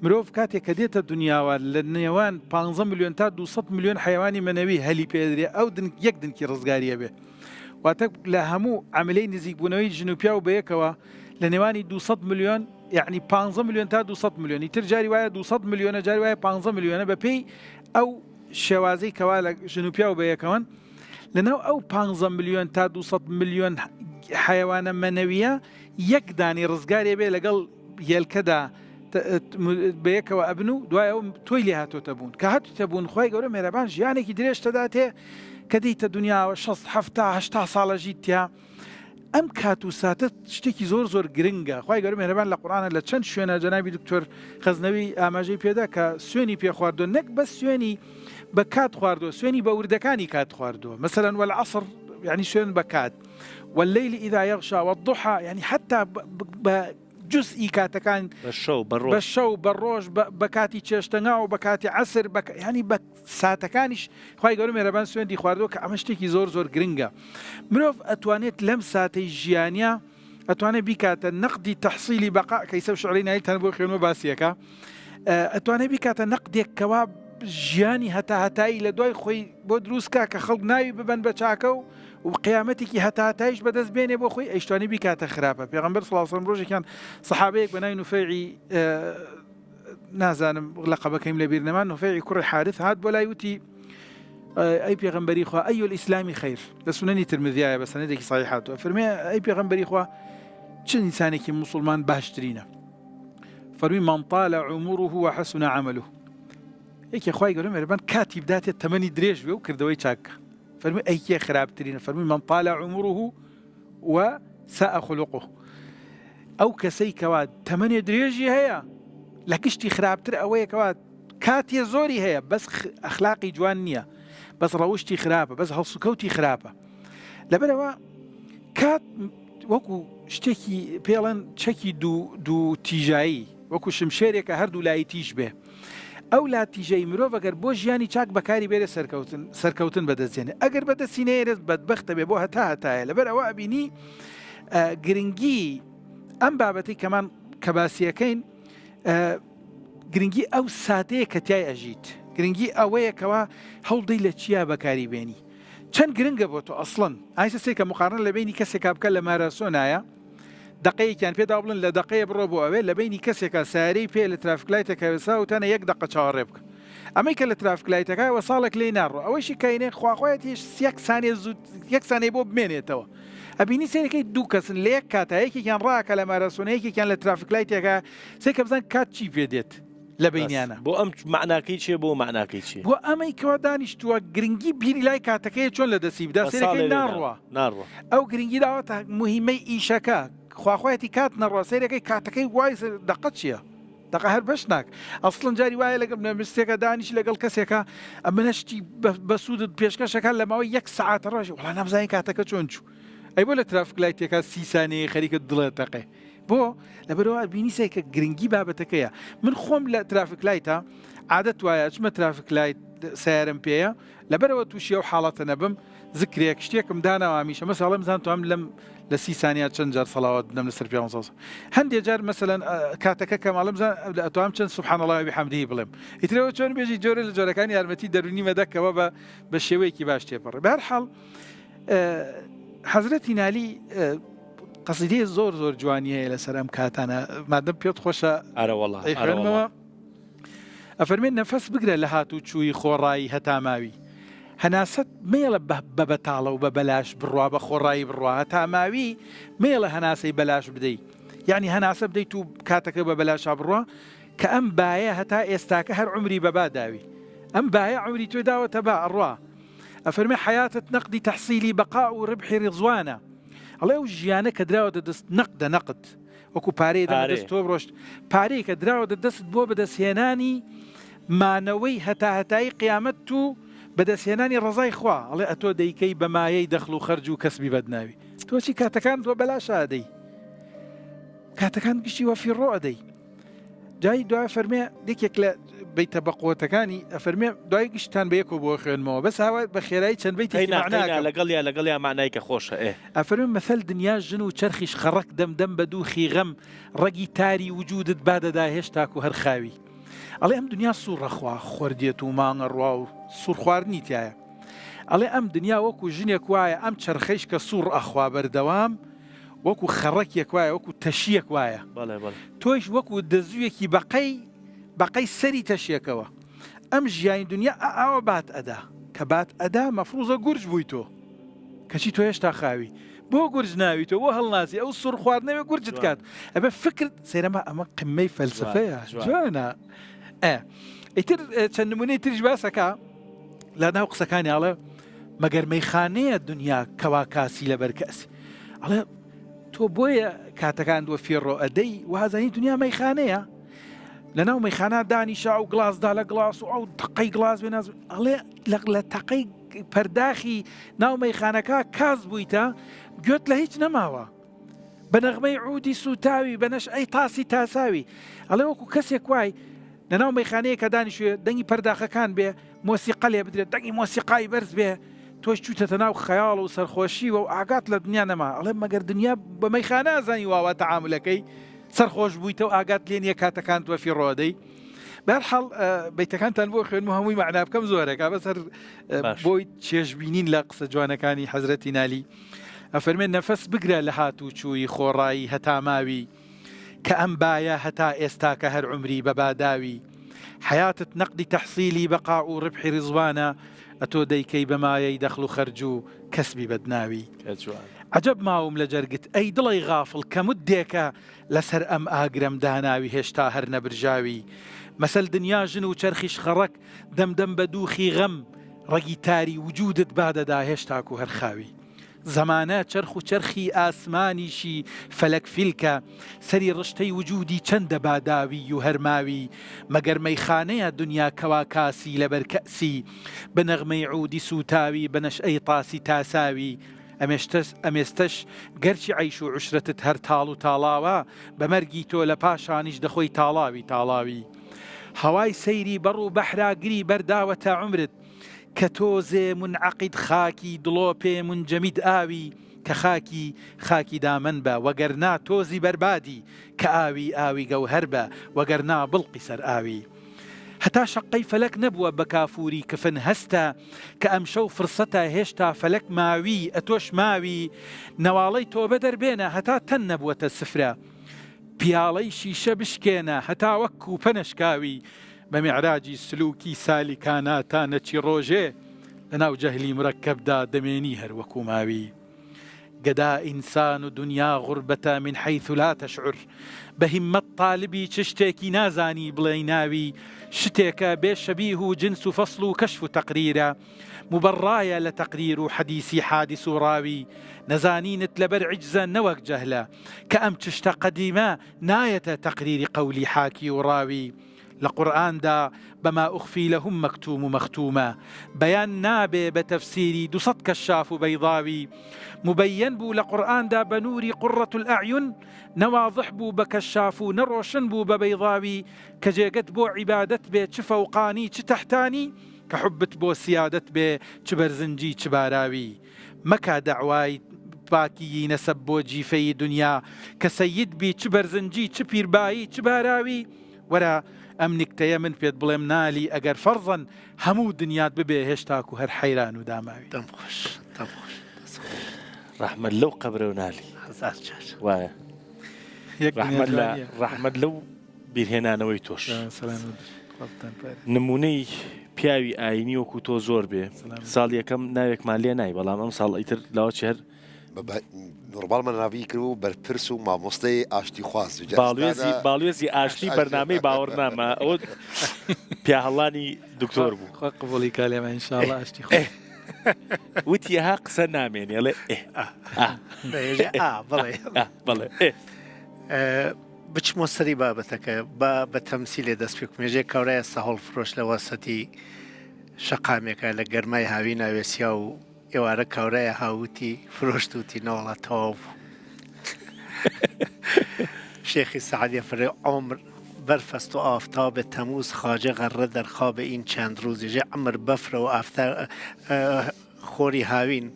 مروف كاتي كديت الدنيا والنيوان 15 مليون تا 200 مليون حيواني منوي هلي بيدري او دن يقدن كي رزقاريه به واتك لهمو عملين نزيق بنوي جنوبيا وبيكوا لنيواني 200 مليون يعني 15 مليون تا 200 مليون يترجاري وايا 200 مليون جاري وايا 15 مليون ببي او شوازي كوالا جنوبيا وبيكوان لناو او 15 مليون تا 200 مليون حيوانة منوية يقداني رزقاري بي لقل يلكدا بيكا وابنو دوايا تويلي هاتو تبون كهاتو تبون خواهي قولوا ميرابانش يعني كي دريش تداتي كديت الدنيا وشص حفتا هشتا صالة جيتيا ام كاتو ساتت شتيكي زور گرنگا خواهي قولوا ميرابان لقرآن لچند شوينة جنابي دكتور خزنوي آماجي بيدا كا سويني بي خواردو نك بس سويني بكات خواردو سويني بوردكاني كات خواردو مثلا والعصر يعني سوين بكات والليل إذا يغشى والضحى يعني حتى بجزئي كاتكان بالشو بالروج بكاتي تشتناو بكاتي عصر يعني ساتكانش خواهي قالوا ميرابان سوين دي خواردو كأمشتكي زور گرنگا مروف أتوانيت لمساتي جيانيا أتواني بكات النقدي تحصيلي بقاء كيسو شعرين هاي تنبو خيونو باسيكا أتواني بكات النقدي كواب ژیانی هەتایی لە دوای خۆی بۆ دروستکە کە خەڵک ناوی ببەن بە چاکە و قیامەتێکی هەتایش بەدەست بێنێ بۆ خۆی ئەیشتوانی بیکاتە خراپە. پێغەمبەر صلی الله علیه و سلم ڕۆژێکیان سەحابەیەک بە ناوی نوفەیعی نازانم لەقەبەکەیم لەبیر نەما، نوفەیعی کوڕی حارث هات بۆ لای وتی ئەی پێغەمبەری خوا ئەی الئیسلامی خەیر، لە سونەنی ترمذیایە بە سەنەدێکی صحیح هاتووە، فەرمێ ئەی پێغەمبەری خوا چ ئینسانێکی موسڵمان باشترینە؟ فەرمی من طال عمره وحسن عمله. یەکێ خوای گەورە مێرەبان کاتی بداتێت تەمەنی درێژ بێ و کردەوەی چاکە. فەرمی ئەی کێ خراپترینە؟ فەرمی من طال عمره وساء خلقه. ئەو کەسەی کەوا تەمەنێ درێژی هەیە لە گشتی خراپتر ئەوەیە کەوا کاتێ زۆری هەیە بەس ئەخلاقی جوان نییە، بەس ڕەوشتی خراپە، بەس هەڵسوکەوتی خراپە. لەبەرەوە کات وەکو شتێکی پێڵەن چەکی دوو تیژایی، وەکو شمشێرێکە هەردوو لای تیژ بێ. ئەو لا تیژەی مرۆڤ ئەگەر بۆ ژیانی چاک بەکاری بێرە سەرکەوتن بەدەستێنێ، ئەگەر بەدەستینەیە بەدبەختە بێ بۆ هەتایە. لەبەر ئەوە ئەبینی گرنگی ئەم بابەتی کەمان کە باسیەکەین، گرنگی ئەو ساتەیە کە تای ئەژیت، گرنگی ئەوەیەکەوە هەوڵدەی لە چیا بەکاری بێنی. چەند گرنگە بۆ تۆ ئەسڵن ئایسە سێ کە مقارنە لە بینی کەسێکا بکە لە ماراسۆنایە دقەیەکیان پێدا بڵن لە دقەیە بڕۆ بۆ ئەوێ، لە بینی کەسێکە سارەی پێ لە ترافیکلایتەکە وێسا و تەنە 1 دقە چاوەڕێ بکە. ئەمەی کە لە ترافیکلایتەکە وە ساڵێک لێی ناڕۆ، ئەوەیشی کاینێ خواخۆیەتیش 1 سانێ زوو 1 سانێ بۆ بمێنێتەوە. ئەبینی سێرەکەی دوو کەسن لە یەک کاتە، یەکێکیان ڕاکە لە ماراسۆنە، یەکێکیان لە ترافیکلایتێکە، سێ کە بزان کات چی پێ دێت لە بینیانە. بۆ ئەم معناکەی چیە؟ بۆ معناکەی چی؟ بۆ ئەمەی کەوا دانیشتووە گرنگی بیری لای کاتەکەی چۆن لە دەستی بدا، سێرەکەی ناڕوە. ئەو گرنگی داوەتە مهمەی ئیشەکە خواخۆیەتی کات نەڕوە، سێرەکەی کاتەکەی وای دقە چییە؟ دقە هەر بەش ناک. ئەسڵەن جاری وایە لەگەڵ مستێکە دانیش لەگەڵ کەسێکە ئەمە شتی بە سوودت پێشکەشەکە لە ماوەی 1 سەعاتە ڕۆژ وڵا نەمزانی کاتەکە چۆن چوو. ئەی بۆ لە ترافیکلایتێکە 30 سانەیە خەریکە دڵێ تەقێ. بۆ لەبەرەوە بینیسێک کە گرنگی بابەتەکەیە. من خۆم لە ترافیکلایتە عادەت وایە چمە ترافیکلایت سیارم پێیە، لەبەرەوە تووشی ئەو حاڵەتە نەبم زکرێک شتێکم داناوە هەمیشە مەسەڵەم زان تو ئەم لە 30 سانیا چەند جار سەڵاوات بدەم لەسەر پێ. هەندێک جار مەسەلەن کاتەکە کەماڵم زان ئەتوانم چەند سوبحان الله وبحەمدیه بڵێم. ئیترەوە چۆن بێژی جۆرە لە جۆرەکانی یارمەتی دەرونی مەدەکەوە بە شێوەیەکی باش تێپەڕێ. بەهەرحاڵ حەزرەتی نالی قەسیدەی زۆر جوانی هەیە لەسەر ئەم کاتانە، مادەم پێت خۆشە ئەیخوێنمەوە. ئەفەرمێن نەفەس بگرە لە هاتوچووی خۆڕایی هەتاماوی، هەناست مێڵە بە بەتاڵە و بە بەلاش بڕوا، بە خۆڕایی بڕوا، هەتاماوی مێڵە هەناسەی بەلاش بدەیت، یعنی هەناسە بدەیت و کاتەکە بە بەلاشا بڕوا کە ئەم باە هەتا ئێستاکە هەر عمری بەبا داوی، ئەم باە عمری توێ داوەتە با ئەڕوا. ئەفەرمێ حەیاتت نەقدی تەحسیلی بەقا و ڕبحی ڕضوانە. ئەڵێ ئەو ژیانە کە دراوە دەدەست نەقدە نەقد، وەکو پارەی دەست تۆ بڕۆشت، پارەی کە دراوە دەدەست بۆ بەدەستهێنانی مانەوەی هەتایی قیامەت و بەدەستهێنانی ڕزای خوا. ئەڵێ ئەتۆ دەیکەی بە مایەی دەخل و خەرج و کەسبی بەدناوی، تۆچی کاتەکان تۆ بەلاشە ئەدەی، کاتەکان گشتی وەفیڕۆ ئەدەی. جای دوای فەرمێ یەکێک لە بیتە بەقوتەکانی ئەفەرمێ دوای گشتان بە یەکەوە بۆ خوێنمەوە، بەس هاوە بە خێرایی چەند بیتی لەگەڵ معنای کە خۆشە. ئەفەرمێ مەثەل دنیا ژن و چەرخیش خەڕک دەمدەم بە دووخی غەم، ڕەگی تاری وجودت بادەدا هێشتاک و هەر خاوی. ئەڵێ ئەم دنیا سوورڕەخوا خۆردێت و مانگە ڕوا و سوور خواردنی تایە. ئەڵێ ئەم دنیا وەکو ژنێک وایە، ئەم چەرخەیش کە سوور ئەخوا بەردەوام وەکو خەڕەکێک وایە، وەکو تەشیەک وایە، تۆیش وەکو دەزوویەکی بەقەی سەری تەشیەکەوە. ئەم ژیانی دنیا ئاوە بات ئەدا، کە بات ئەدا مەفروزە گورج بووی تۆ، کەچی تۆ هێشتا خاوی، بۆ گورج ناوی تۆ، بۆ هەڵناسی ئەو سوور خواردنەوێ گورجت کات. ئەبێ فکرت سێرەمە ئەمە قمەی فەلسفەیە جوانە. ئیتر چەند نمونەی تریش باسەکە لە ناو قسەکانی، ئەڵێ مەگەر مەیخانەیە دنیا کەوا کاسی لەبەر کەسی. ئەڵێ تۆ بۆیە کاتەکان دووە فێڕۆ ئەدەی وازانی دنیا مەیخانەیە، لە ناو مەیخانە دانیشا و گڵاسدا لە گڵاس و ئەو تەقەی گڵاس بێ ناز. ئەڵێ لە تەقەی پەرداخی ناو مەیخانەکە کاس بوویتە گوێت لە هیچ نەماوە، بە نەغمەی عودی سوتاوی، بە نەشئەی تاسی تاساوی. ئەڵێ وەکو کەسێک وای لە ناو مەیخانەیە کە دانیشوێ دەنگی پەرداخەکان بێ، مۆسیقە لێ بدرێت، دەنگی مۆسیقای بەرز بێ، تۆش چوتەتە ناو خەیاڵ و سەرخۆشیوە و ئاگات لە دنیا نەما. ئەڵێ مەگەر دنیا بە مەیخانە زانی واوە تەعاملەکەی سەرخۆش بوویتە و ئاگات لێ نییە کاتەکان توەفی ڕۆدەی. بەرحاڵ بەیتەکانتان بۆ خوێن هەمووی معناب بکەم زۆرەکە بەس هەر بۆی چێژبینین لە قسە جوانەکانی حەزرەتی نالی ئەفەرمێن نەفەس بگرە لە هاتوو چووی خۆڕایی هەتا ماوی کە ئەم باە هەتا ئێستا کە هەر عمری بەباداوی حياتت نقدی تەحسیلی بەقا و ڕبحی ڕزوانە ئەتۆ دەیکەی بەمایەی دەخل و خەرج و کەسبی بەدناوی عجب ماوم لە جەرگت ئەی دڵی غافڵ کەمت دێکە لەسەر ئەم ئاگرم داناوی هێشتا هەر نەبرژاوی مەسەل دنیا ژن و چەرخیش خەڕک دەمدەم بە دووخی غەم ڕەگی تاری وجودت بادەدا هێشتاک و هەرخاوی زەمانە چرخ و چرخی ئاسمانیشی فەلەک فیلکە سەری ڕشتەی وجودی چەندە باداوی و هەرماوی مەگەر مەیخانەیە دنیا کەوا کاسی لەبەر کەسی بە نەغمەی عودی سوتاوی بە نەشئەی تاسی تاساوی ئەمێستەش گەرچی عیش و عشرەتت هەر تاڵ و تاڵاوە بە مەرگی تۆ لە پاشانیش دەخۆی تاڵاوی هەوای سەیری بەڕ و بەحراگری بەرداوە تا عمرت کە تۆزێ منعقید خاکی دڵۆ پێ منجەمید ئاوی کە خاکی دامن بە وەگەرنا تۆزی بەربادی کە ئاوی گەوهەر بە وەگەرنا بڵقی سەر ئاوی هەتا شەقەی فەلەک نەبووە بە کافووری کفن هەستە کە ئەم شەو فرسەتە هێشتا فەلەک ماوی ئەتۆش ماوی نەواڵەی تۆ بەدەربێنە هەتا تەن نەبووەتە سفرە پیاڵەی شیشە بشکێنە هەتا وەک کوپە نەشکاوی بە میعراجی سلوکی سالی کاناتانەچی ڕۆژێ لەناو جەهلی مرەکەبدا دەمێنی هەر وەکو ماوی گەدا ئینسان و دنیا غوربەتە من حەیث لا تەشعر بە هیممەت طالبی چ شتێکی نازانی بڵێ ناوی شتێکە بێ شەبیه و جنس و فەصل و کەشف و تەقریرە مبەڕایە لە تەقریر و حەدیسی حادیث و ڕاوی نەزانینت لەبەر عیجزە نەوەک جەهلە کە ئەم چشتە قەدیمە نایەتە تەقریری قەولی حاکی و ڕاوی لە قورئاندا بەما ئوخفی لەهم مەکتوم و مەختومە بەیان نابێ بە تەفسیری 200 کەشاف و بەیضاوی مبەیەن بوو لە قورئاندا بە نووری قڕەت الئەعیون نەواضح بوو بە کەشاف و نەڕۆشن بوو بە بەیضاوی کە جێگەت بۆ عیبادەت بێ چ فەوقانی چ تەحتانی کە حبت بۆ سیادەت بێ چ بەرزنجی چ باراوی مەکا دەعوای پاکی نەسەب بۆ جیفەی دنیا کە سەید بی چ بەرزنجی چ پیربایی چ باراوی وەرە ئەم نکتەیە من پێت بڵێم نالی ئەگەر فەرزەن هەموو دنیات ببێ هێشتاک و هەر حەیران و داماوی دەمخۆش ڕەحمەت لەو قەبرە و نالی وایە ڕەحمەت لەو بیرهێنانەوەی تۆش نمونەی پیاوی ئاینی وەکو تۆ زۆر بێ ساڵ یەکەم ناوێکمان لێ نای بەڵام ئەم ساڵ ئیتر لاوە چێر نورمالمان ناوی کرد و بەرپرس و مامۆستای ئاشتی خواست باڵێزی ئاشتی بەرنامەی باوەڕنامە ئەوە پیاهەڵانی دکتۆر بوو قبوڵی کالێمە ئینشاڵڵا ئاشتی خۆ وتی ها قسە نامێنێ ئەڵێ بڵێ بچمۆ سەری بابەتەکە بە تەمسیلێ دەست پێ کومێژێ کاورایە سەهۆڵ فرۆش لە وەسەتی شەقامێکە لە گەرمای هاوی ناوێسیا و ئێوارە کاورایە هاوتی فرۆشتوتی نەوەڵە تەواو بوو شێخی سەعەدیە فەرێ عۆمر بەرفەست و ئافتابێ تەموز خاجە غەڕە دەرخابە ئین چەند ڕووزیژێ ئەمر بەفرە و خۆری هاوین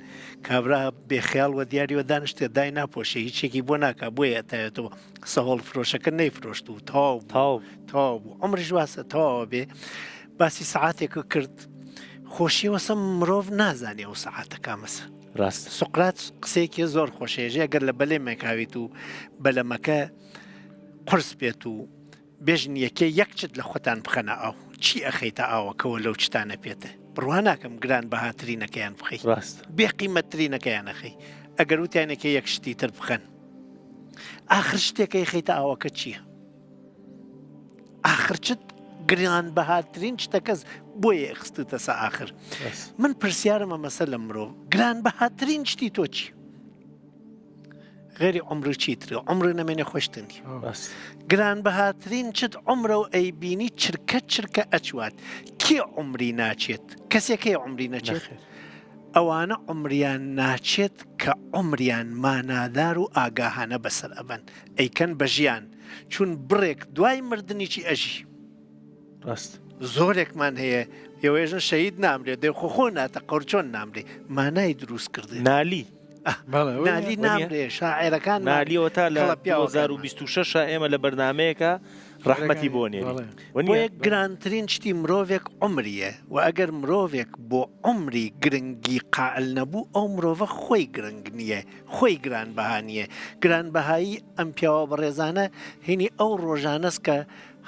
کابرا بێخیال و دیاریوە دانیشتێ دای ناپۆشێ هیچێکی بۆ ناکە بۆیە ئەتەوێتەوە سەهۆڵ فرۆشەکە نەیفرۆشت و تاو بوو ئەمریش واسە تەواوە بێ باسی سەعاتێکە کرد خۆشیوەسە مرۆڤ نازانێ و سەعاتەکە مەسە ڕاست سوقرات قسێکی زۆر خۆشێژێ ئەگەر لە بەلێ مەکاویت و بەلەمەکە قرس بێت و بێژن یەکێ یەک چت لە خۆتان بخەنە ئاو چی ئەخەیتە ئاوەکەوە لەو چتانە پێێتە بڕوا ناکەم گران بەهاترینەکەیان بخەی بێ قیمەترینەکەیان نەخەی ئەگەر وتیانێکە یەک شتی تر بخەن ئاخر شتێکەی خەیتە ئاوەکە چییە؟ ئاخر چت گران بەهاترین شتە کەس بۆیە خستتە سە ئاخر من پرسیارمە مەسە لە مرۆڤ گران بەهاترین شتی تۆ چی؟ غێری عمر چیترێ عمر نەمێنێ خۆشتنی گران بەهاترین چت عمرە و ئەیبینی چرکە ئەچوات کێ عمری ناچێت کەسێکەی عمری نەچێت ئەوانە عمریان ناچێت کە عمریان مانادار و ئاگاهانە بەسەر ئەبەن ئەیکەن بە ژیان چون بڕێک دوای مردنیی ئەژی ڕاست زۆرێکمان هەیە ئێوەژن شەید نامرێ دێ خۆ ناتە قەورچۆن نامرێ مانای دروست کردی نالی نالی نامرێ شاعیرەکان نالیەوە تا لە 2026 ئێمە لە بەرنمەیەکە ڕەحمەتی بۆ بۆیە گرانترین شتی مرۆڤێک عمریە و ئەگەر مرۆڤێک بۆ عمری گرنگی قائل نەبوو ئەو مرۆڤە خۆی گرنگ نییە خۆی گرانبەها نییە گرانبەهایی ئەم پیاوە بەڕێزانە هینی ئەو ڕۆژانەست کە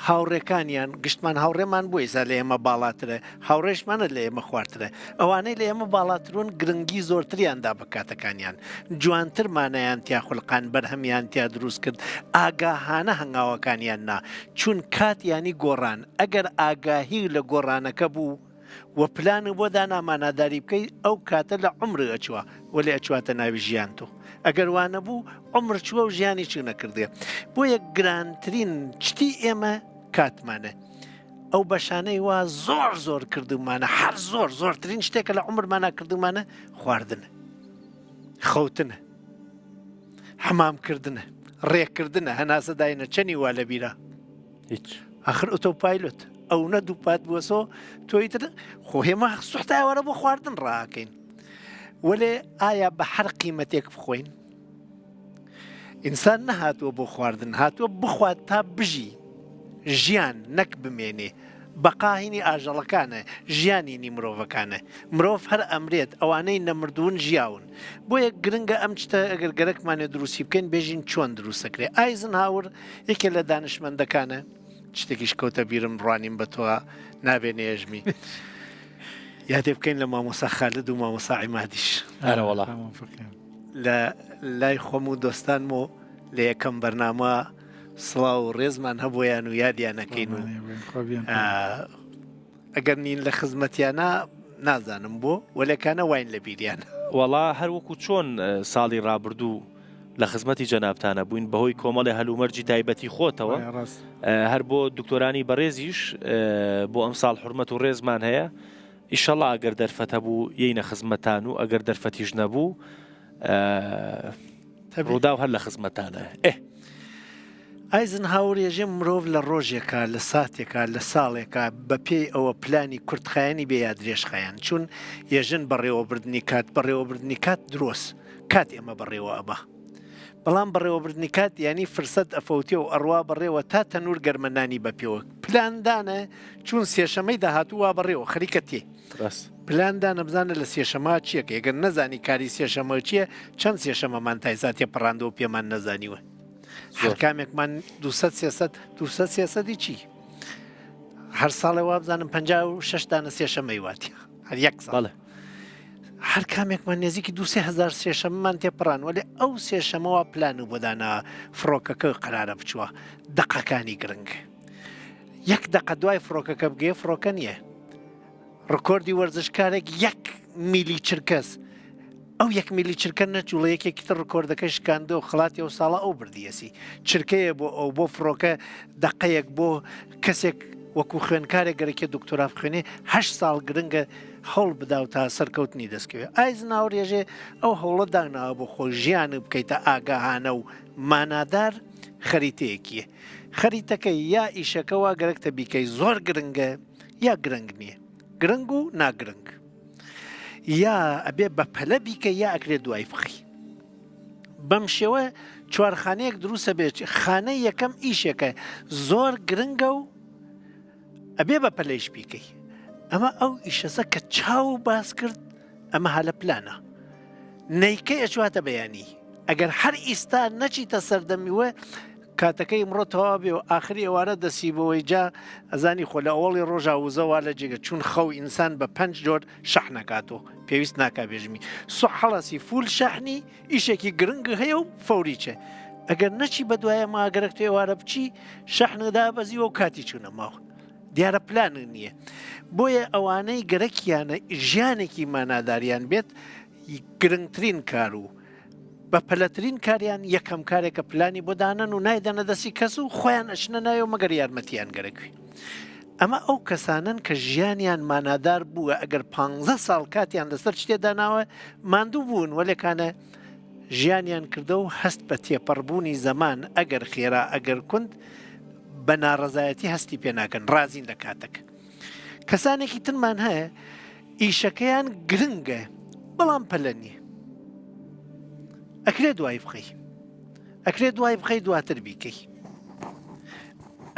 هاوڕێکانیان گشتمان هاوڕێمان بۆی زە لە ئێمە باڵاترە هاوڕێشمانە لە ئێمە خواردترە ئەوانەی لە ئێمە باڵاترون گرنگی زۆرتریاندا بە کاتەکانیان جوانترمانەیان تیا خوڵقان بەرهەمیان تیا دروست کرد ئاگاهانە هەنگاوەکانیان نا چون کاتیانی گۆڕان ئەگەر ئاگاهی لە گۆڕانەکە بوو و پلان بۆ داناماناداری بکەی ئەو کاتە لە عمر ئەچووە وەلێ ئەچواتە ناوی ژیان تۆ ئەگەر وانە بوو عمر چووە و ژیانی چ نەکردێ بۆیە گرانترین شتی ئێمە کاتمانە ئەو بەشانەی وا زۆر زۆر کردومانە هەر زۆرترین شتێکە لە عمرمانە کردومانە خواردنە خەوتنە حمامکردنە ڕێکردنە هەناسە داینە چەنی وا لە بیرە هیچ ئاخر ئۆتۆپایلۆت ئەو نە دوو پات بووەسۆ تۆی تر خۆ هێمە سوحتاوەرە بۆ خواردن ڕاکەین وەلێ ئایا بە هەر قیمەتێک بخۆین ئینسان نەهاتووە بۆ خواردن هاتووە بخوات تا بژی ژیان نەک بمێنێ بەقاهینی ئاژەڵەکانە ژیانینی مرۆڤەکانە مرۆڤ هەر ئەمرێت ئەوانەی نەمردوون ژیاون بۆیە گرنگە ئەم شتە ئەگەر گەرەکمانێ دروستی بکەین بێژین چۆن دروستەکرێ ئایزنهاور یەکێ لە دانشمەندەکانە شتێکیش کەوتە بیرم ڕوانیم بە تۆ نابێنێ ێژمی یادێ بکەین لە مامۆسا خالد و مامۆسا عیمادیش ئەرەوەڵا لە لای خۆم و دۆستانمۆ لە یەکەم بەرنامە سڵاو و ڕێزمان هەبۆیان و یادیانەکەین و ئەگەر نین لە خزمەتیانە نازانم بۆ وەلەکانە واین لە بیریان وەڵا هەروەکو چۆن ساڵی ڕابردوو لە خزمەتی جەنابتانە بووین بەهۆی کۆمەڵی هەلومەرجی تایبەتی خۆتەوە هەر بۆ دکتۆرانی بەڕێزیش بۆ ئەم ساڵ حورمەت و ڕێزمان هەیە ئیشەڵا ئەگەر دەرفەت هەبوو یینە خزمەتان و ئەگەر دەرفەتیش نەبوو ڕوودا و هەر لە خزمەتانە ئایزنهاور ێژێ مرۆڤ لە ڕۆژێکە لە ساتێکە لە ساڵێکە بە پێی ئەوە پلانی کورتخایانی بێ یا درێژخایان چون ێژن بەڕێوەبردننی کات بەڕێوەبردننی کات درۆست کات ئێمە بەڕێوە ئەبە بەڵام بەڕێوەبردننی کات ینی فرسەت ئەفەوتێ و ئەڕوا بەڕێوە تا تەنور گەرمەنانی بەپێوە پلاندانە چون سێشەمەی داهاتوو بەڕێوە خەریکە تێ پلاندانە بزانە لە سێشەما چیەکە ئەگەر نەزانی کاری سێشەمە چییە چەند سێشەمەمان تایزاتێ پڕاندەوە پێمان نەزانیوە هەر کامێکمان 200 چی هەر ساڵێ وا بزانم 56 دانە سێشەمەی واتی هەر یەک ساڵە هەر کامێکمان نێزیکی 200,000 سێشەمەمان تێپڕان وەلێ ئەو سێشەمەوە پلان و بۆدانە فڕۆکەکە قرارە بچووە دەقەکانی گرنگ یەک دەقە دوای فڕۆکەکە بگێ فڕۆکە نییە ڕکۆردی وەرزشکارێک 1 میلی چرکەس ئەو 1 میلی چرکە نەچوڵە یەکێکی تر ڕکۆردەکە شکاندە و خڵاتی و ساڵە ئەو بردیەسی چرکەیە بۆ ئەو بۆ فڕۆکە دەقەیەک بۆ کەسێک وەکو خوێنکارێک گەرەکە دکتۆرا بخوێنێ 8 ساڵ گرنگە هەوڵ بداو تا سەرکەوتنی دەستکەوێ ئایزنهاور ێژێ ئەو هەوڵە داناوە بۆ خۆی ژیان بکەیتە ئاگاهانە و مانادار خەریتەیەکیە خەریتەکە یا ئیشەکەەوە گەرەکتە بیکەی زۆر گرنگە یا گرنگ نییە گرنگ و ناگرنگ یا ئەبێ بە پەلە بیکە یا ئەکرێت دوای بخی بەم شێوە چوارخانەیەک دروستە بێت خانەی یەکەم ئیشێکە زۆر گرنگە و ئەبێ بە پەلەیش بیکەی ئەمە ئەو ئیشەسە کە چاو باس کرد ئەمە هەلە پلانە نەیکەی ئەچواتە بەیانی ئەگەر هەر ئیستا نەچیتە سەردەمیوە کاتەکەی ئمڕۆ تەواو بێ و ئاخری ئێوارە دەسی بەوەی جا ئەزانی خۆ لە ئەوڵی ڕۆژا وزەوا لە جێگە چون خەو ئینسان بە 5 جۆر شەح نکاتەوە پێویست ناکبێژمی سو حەڵەسی فول شەحنی ئیشێکی گرنگ هەیە و فەوریچە ئەگەر نەچی بە دوایە ماگەرەکتە ئێوارە بچی شەحنەدا بەزیوە و کاتی چوونە ماوە دیارە پلان نییە بۆیە ئەوانەی گەرەکیانە ژیانێکی ماناداریان بێت گرنگترین کار و بە پەلەترین کاریان یەکەم کارێکە پلانی بۆ دانن و نایدەنە دەستی کەس و خۆیان ئەچنە نایە و مەگەر یارمەتیان گەرەکوی ئەمە ئەو کەسانن کە ژیانیان مانادار بووە ئەگەر 15 ساڵ کاتیان لەسەر شتێ داناوە ماندوو بوون وەلێکانە ژیانیان کردە و هەست بە تێپەڕبوونی زەمان ئەگەر خێرا ئەگەر کوند بە ناڕەزایەتی هەستی پێ ناکەن ڕازین لە کاتەکە کەسانێکی ترمان هەیە ئیشەکەیان گرنگە بەڵام پەلە نییە ئەکرێ دوای بخەی دواتر بیکەی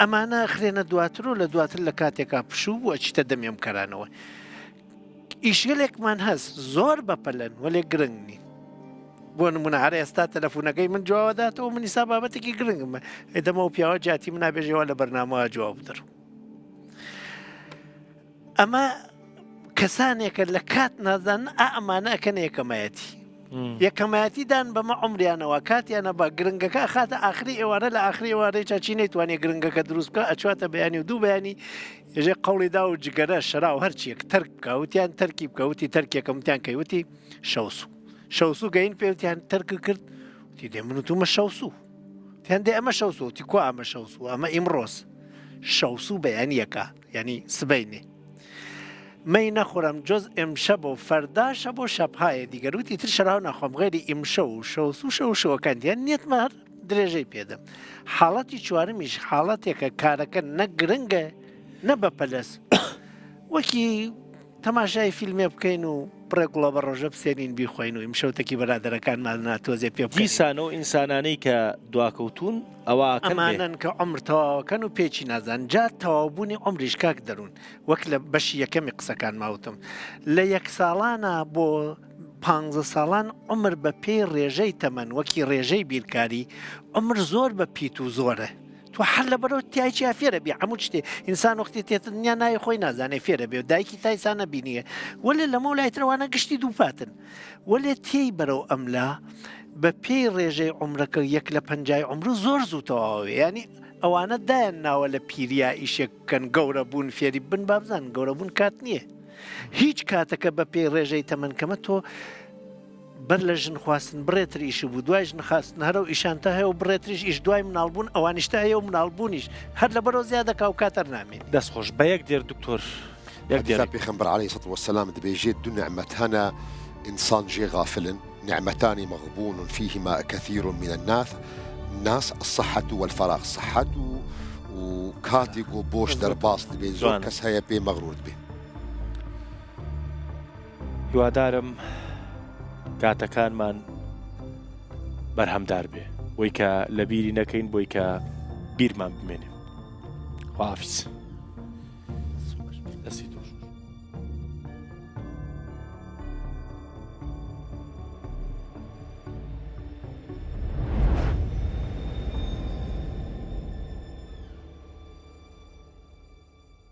ئەمانە خرێنە دواتر و لە دواتر لە کاتێکا پشوو و ئەچیتە دەمێم کەرانەوە ئیشگەلێکمان هەست زۆر بەپەلەن وەلێ گرنگ نین بۆ نمونە هەر ئێستا تەلەفۆنەکەی من جوابداتەوە من ئیسا بابەتێکی گرنگمە دەمە و پیاوە جاتی من نابێژەوە لە بەرنامەوە جواب بدەڕ ئەمە کەسانێکە لە کات نازان ئەمانە ئەکەن یەکەمایەتی یەکەمایەتیدان بەمە عمریانەوە کاتیانە بە گرنگەکە خاتە ئاخری ئێوارە لە ئاخری ئێوارەی چاچی نەیتوانێت گرنگەکە دروست بکە ئەچواتە بەیانی و دوو بەیانی ێژێ قەوڵیدا و جگەرە شەرا و هەرچیەک تەرک بکەوتیان تەرکی بکەوتی تەرکێکم وتیان کەیوتی شەوسو گەین پێوتیان تەرک کرد وتی دێ من وتومە شەوسو تیان دێ ئەمە شەوسو وتی کو ئەمە شەوسو ئەمە ئیمڕۆز شەوسو بەیانیەکە ینی سبەینێ مەی نەخۆرم جۆز ئێمشەبە و فەرداشە بۆ شەبهایە دیگەروتی تر شەراو ناخۆم غێری ئیمشە و شەوسو شەوشەوەکاندیان نیەتمە هەر درێژەی پێدەم حاڵەتی چوارمیش حاڵەتێکە کارەکە نەگرنگە نە بەپەلەس وەکی تەماشای فیلمێ بکەین و بڕێکوڵە بە ڕۆژە بسێنین بیخۆین و ئیمشەوتێکی بەرادەرەکانمان ناتۆزێ پێ دیسانە و ئینسانانەی کە دواکەوتون ئەوە ئەمانن کە عمر تەواوەکەن و پێچی نازان جا تەواوبوونی عمریش کاک دەروون وەک لە بەشی یەکەمی قسەکان ماوتم لە یەک ساڵانە بۆ 15 ساڵان عمر بە پێی ڕێژەی تەمەن وەکی ڕێژەی بیرکاری عمر زۆر بە پیت و زۆرە تو حل لەبەرەوە تایکی فێرە بێ هەموو شتێ ئینسان وەختی تێتنیا نای خۆی نازانێ فێرە بێ و دایکی تایسانە بینیە وەلێ لە مەولایترەوانە گشتی دووپاتن وەلێ تێی بەرەو ئەملا بە پێی ڕێژەی عمرەکە یەک لە 50 عمر زۆر زووتەواوێ ینی ئەوانە دایان ناوە لە پیریا ئیشێککەن گەورە بوون فێری بن بابزان گەورە بوون کات نییە هیچ کاتەکە بە پێی ڕێژەی تەمەنکەمە تۆ بەر لە ژن خواستن بڕێتریشی بوو دوای ژن خاستن هەرە و ئیشانتە هەیە و بڕێتریش ئیش دوای مناڵبوون ئەوانیشتا هەیە و مناڵبوونیش هەر لە بەرەو زیادەکە و کاتەر نامێن دەستخۆش بە یەک دێر دکتۆر پێغەمبەر عەلەیهی سەڵات وەسەلام دەبێژێت دوو نعمەت هەنە ئینسان جێ غافلن نعمتان مغبون فيهما كثير من الناس الصحة والفراغ الصحة وكاتيك وبوش درباس دبي زور كس هيا بي مغرور بي هیوادارم کاتەکانمان بەرهەمدار بێ بۆی کە لە بیری نەکەین بۆی کە بیرمان بمێنێ خواحافیز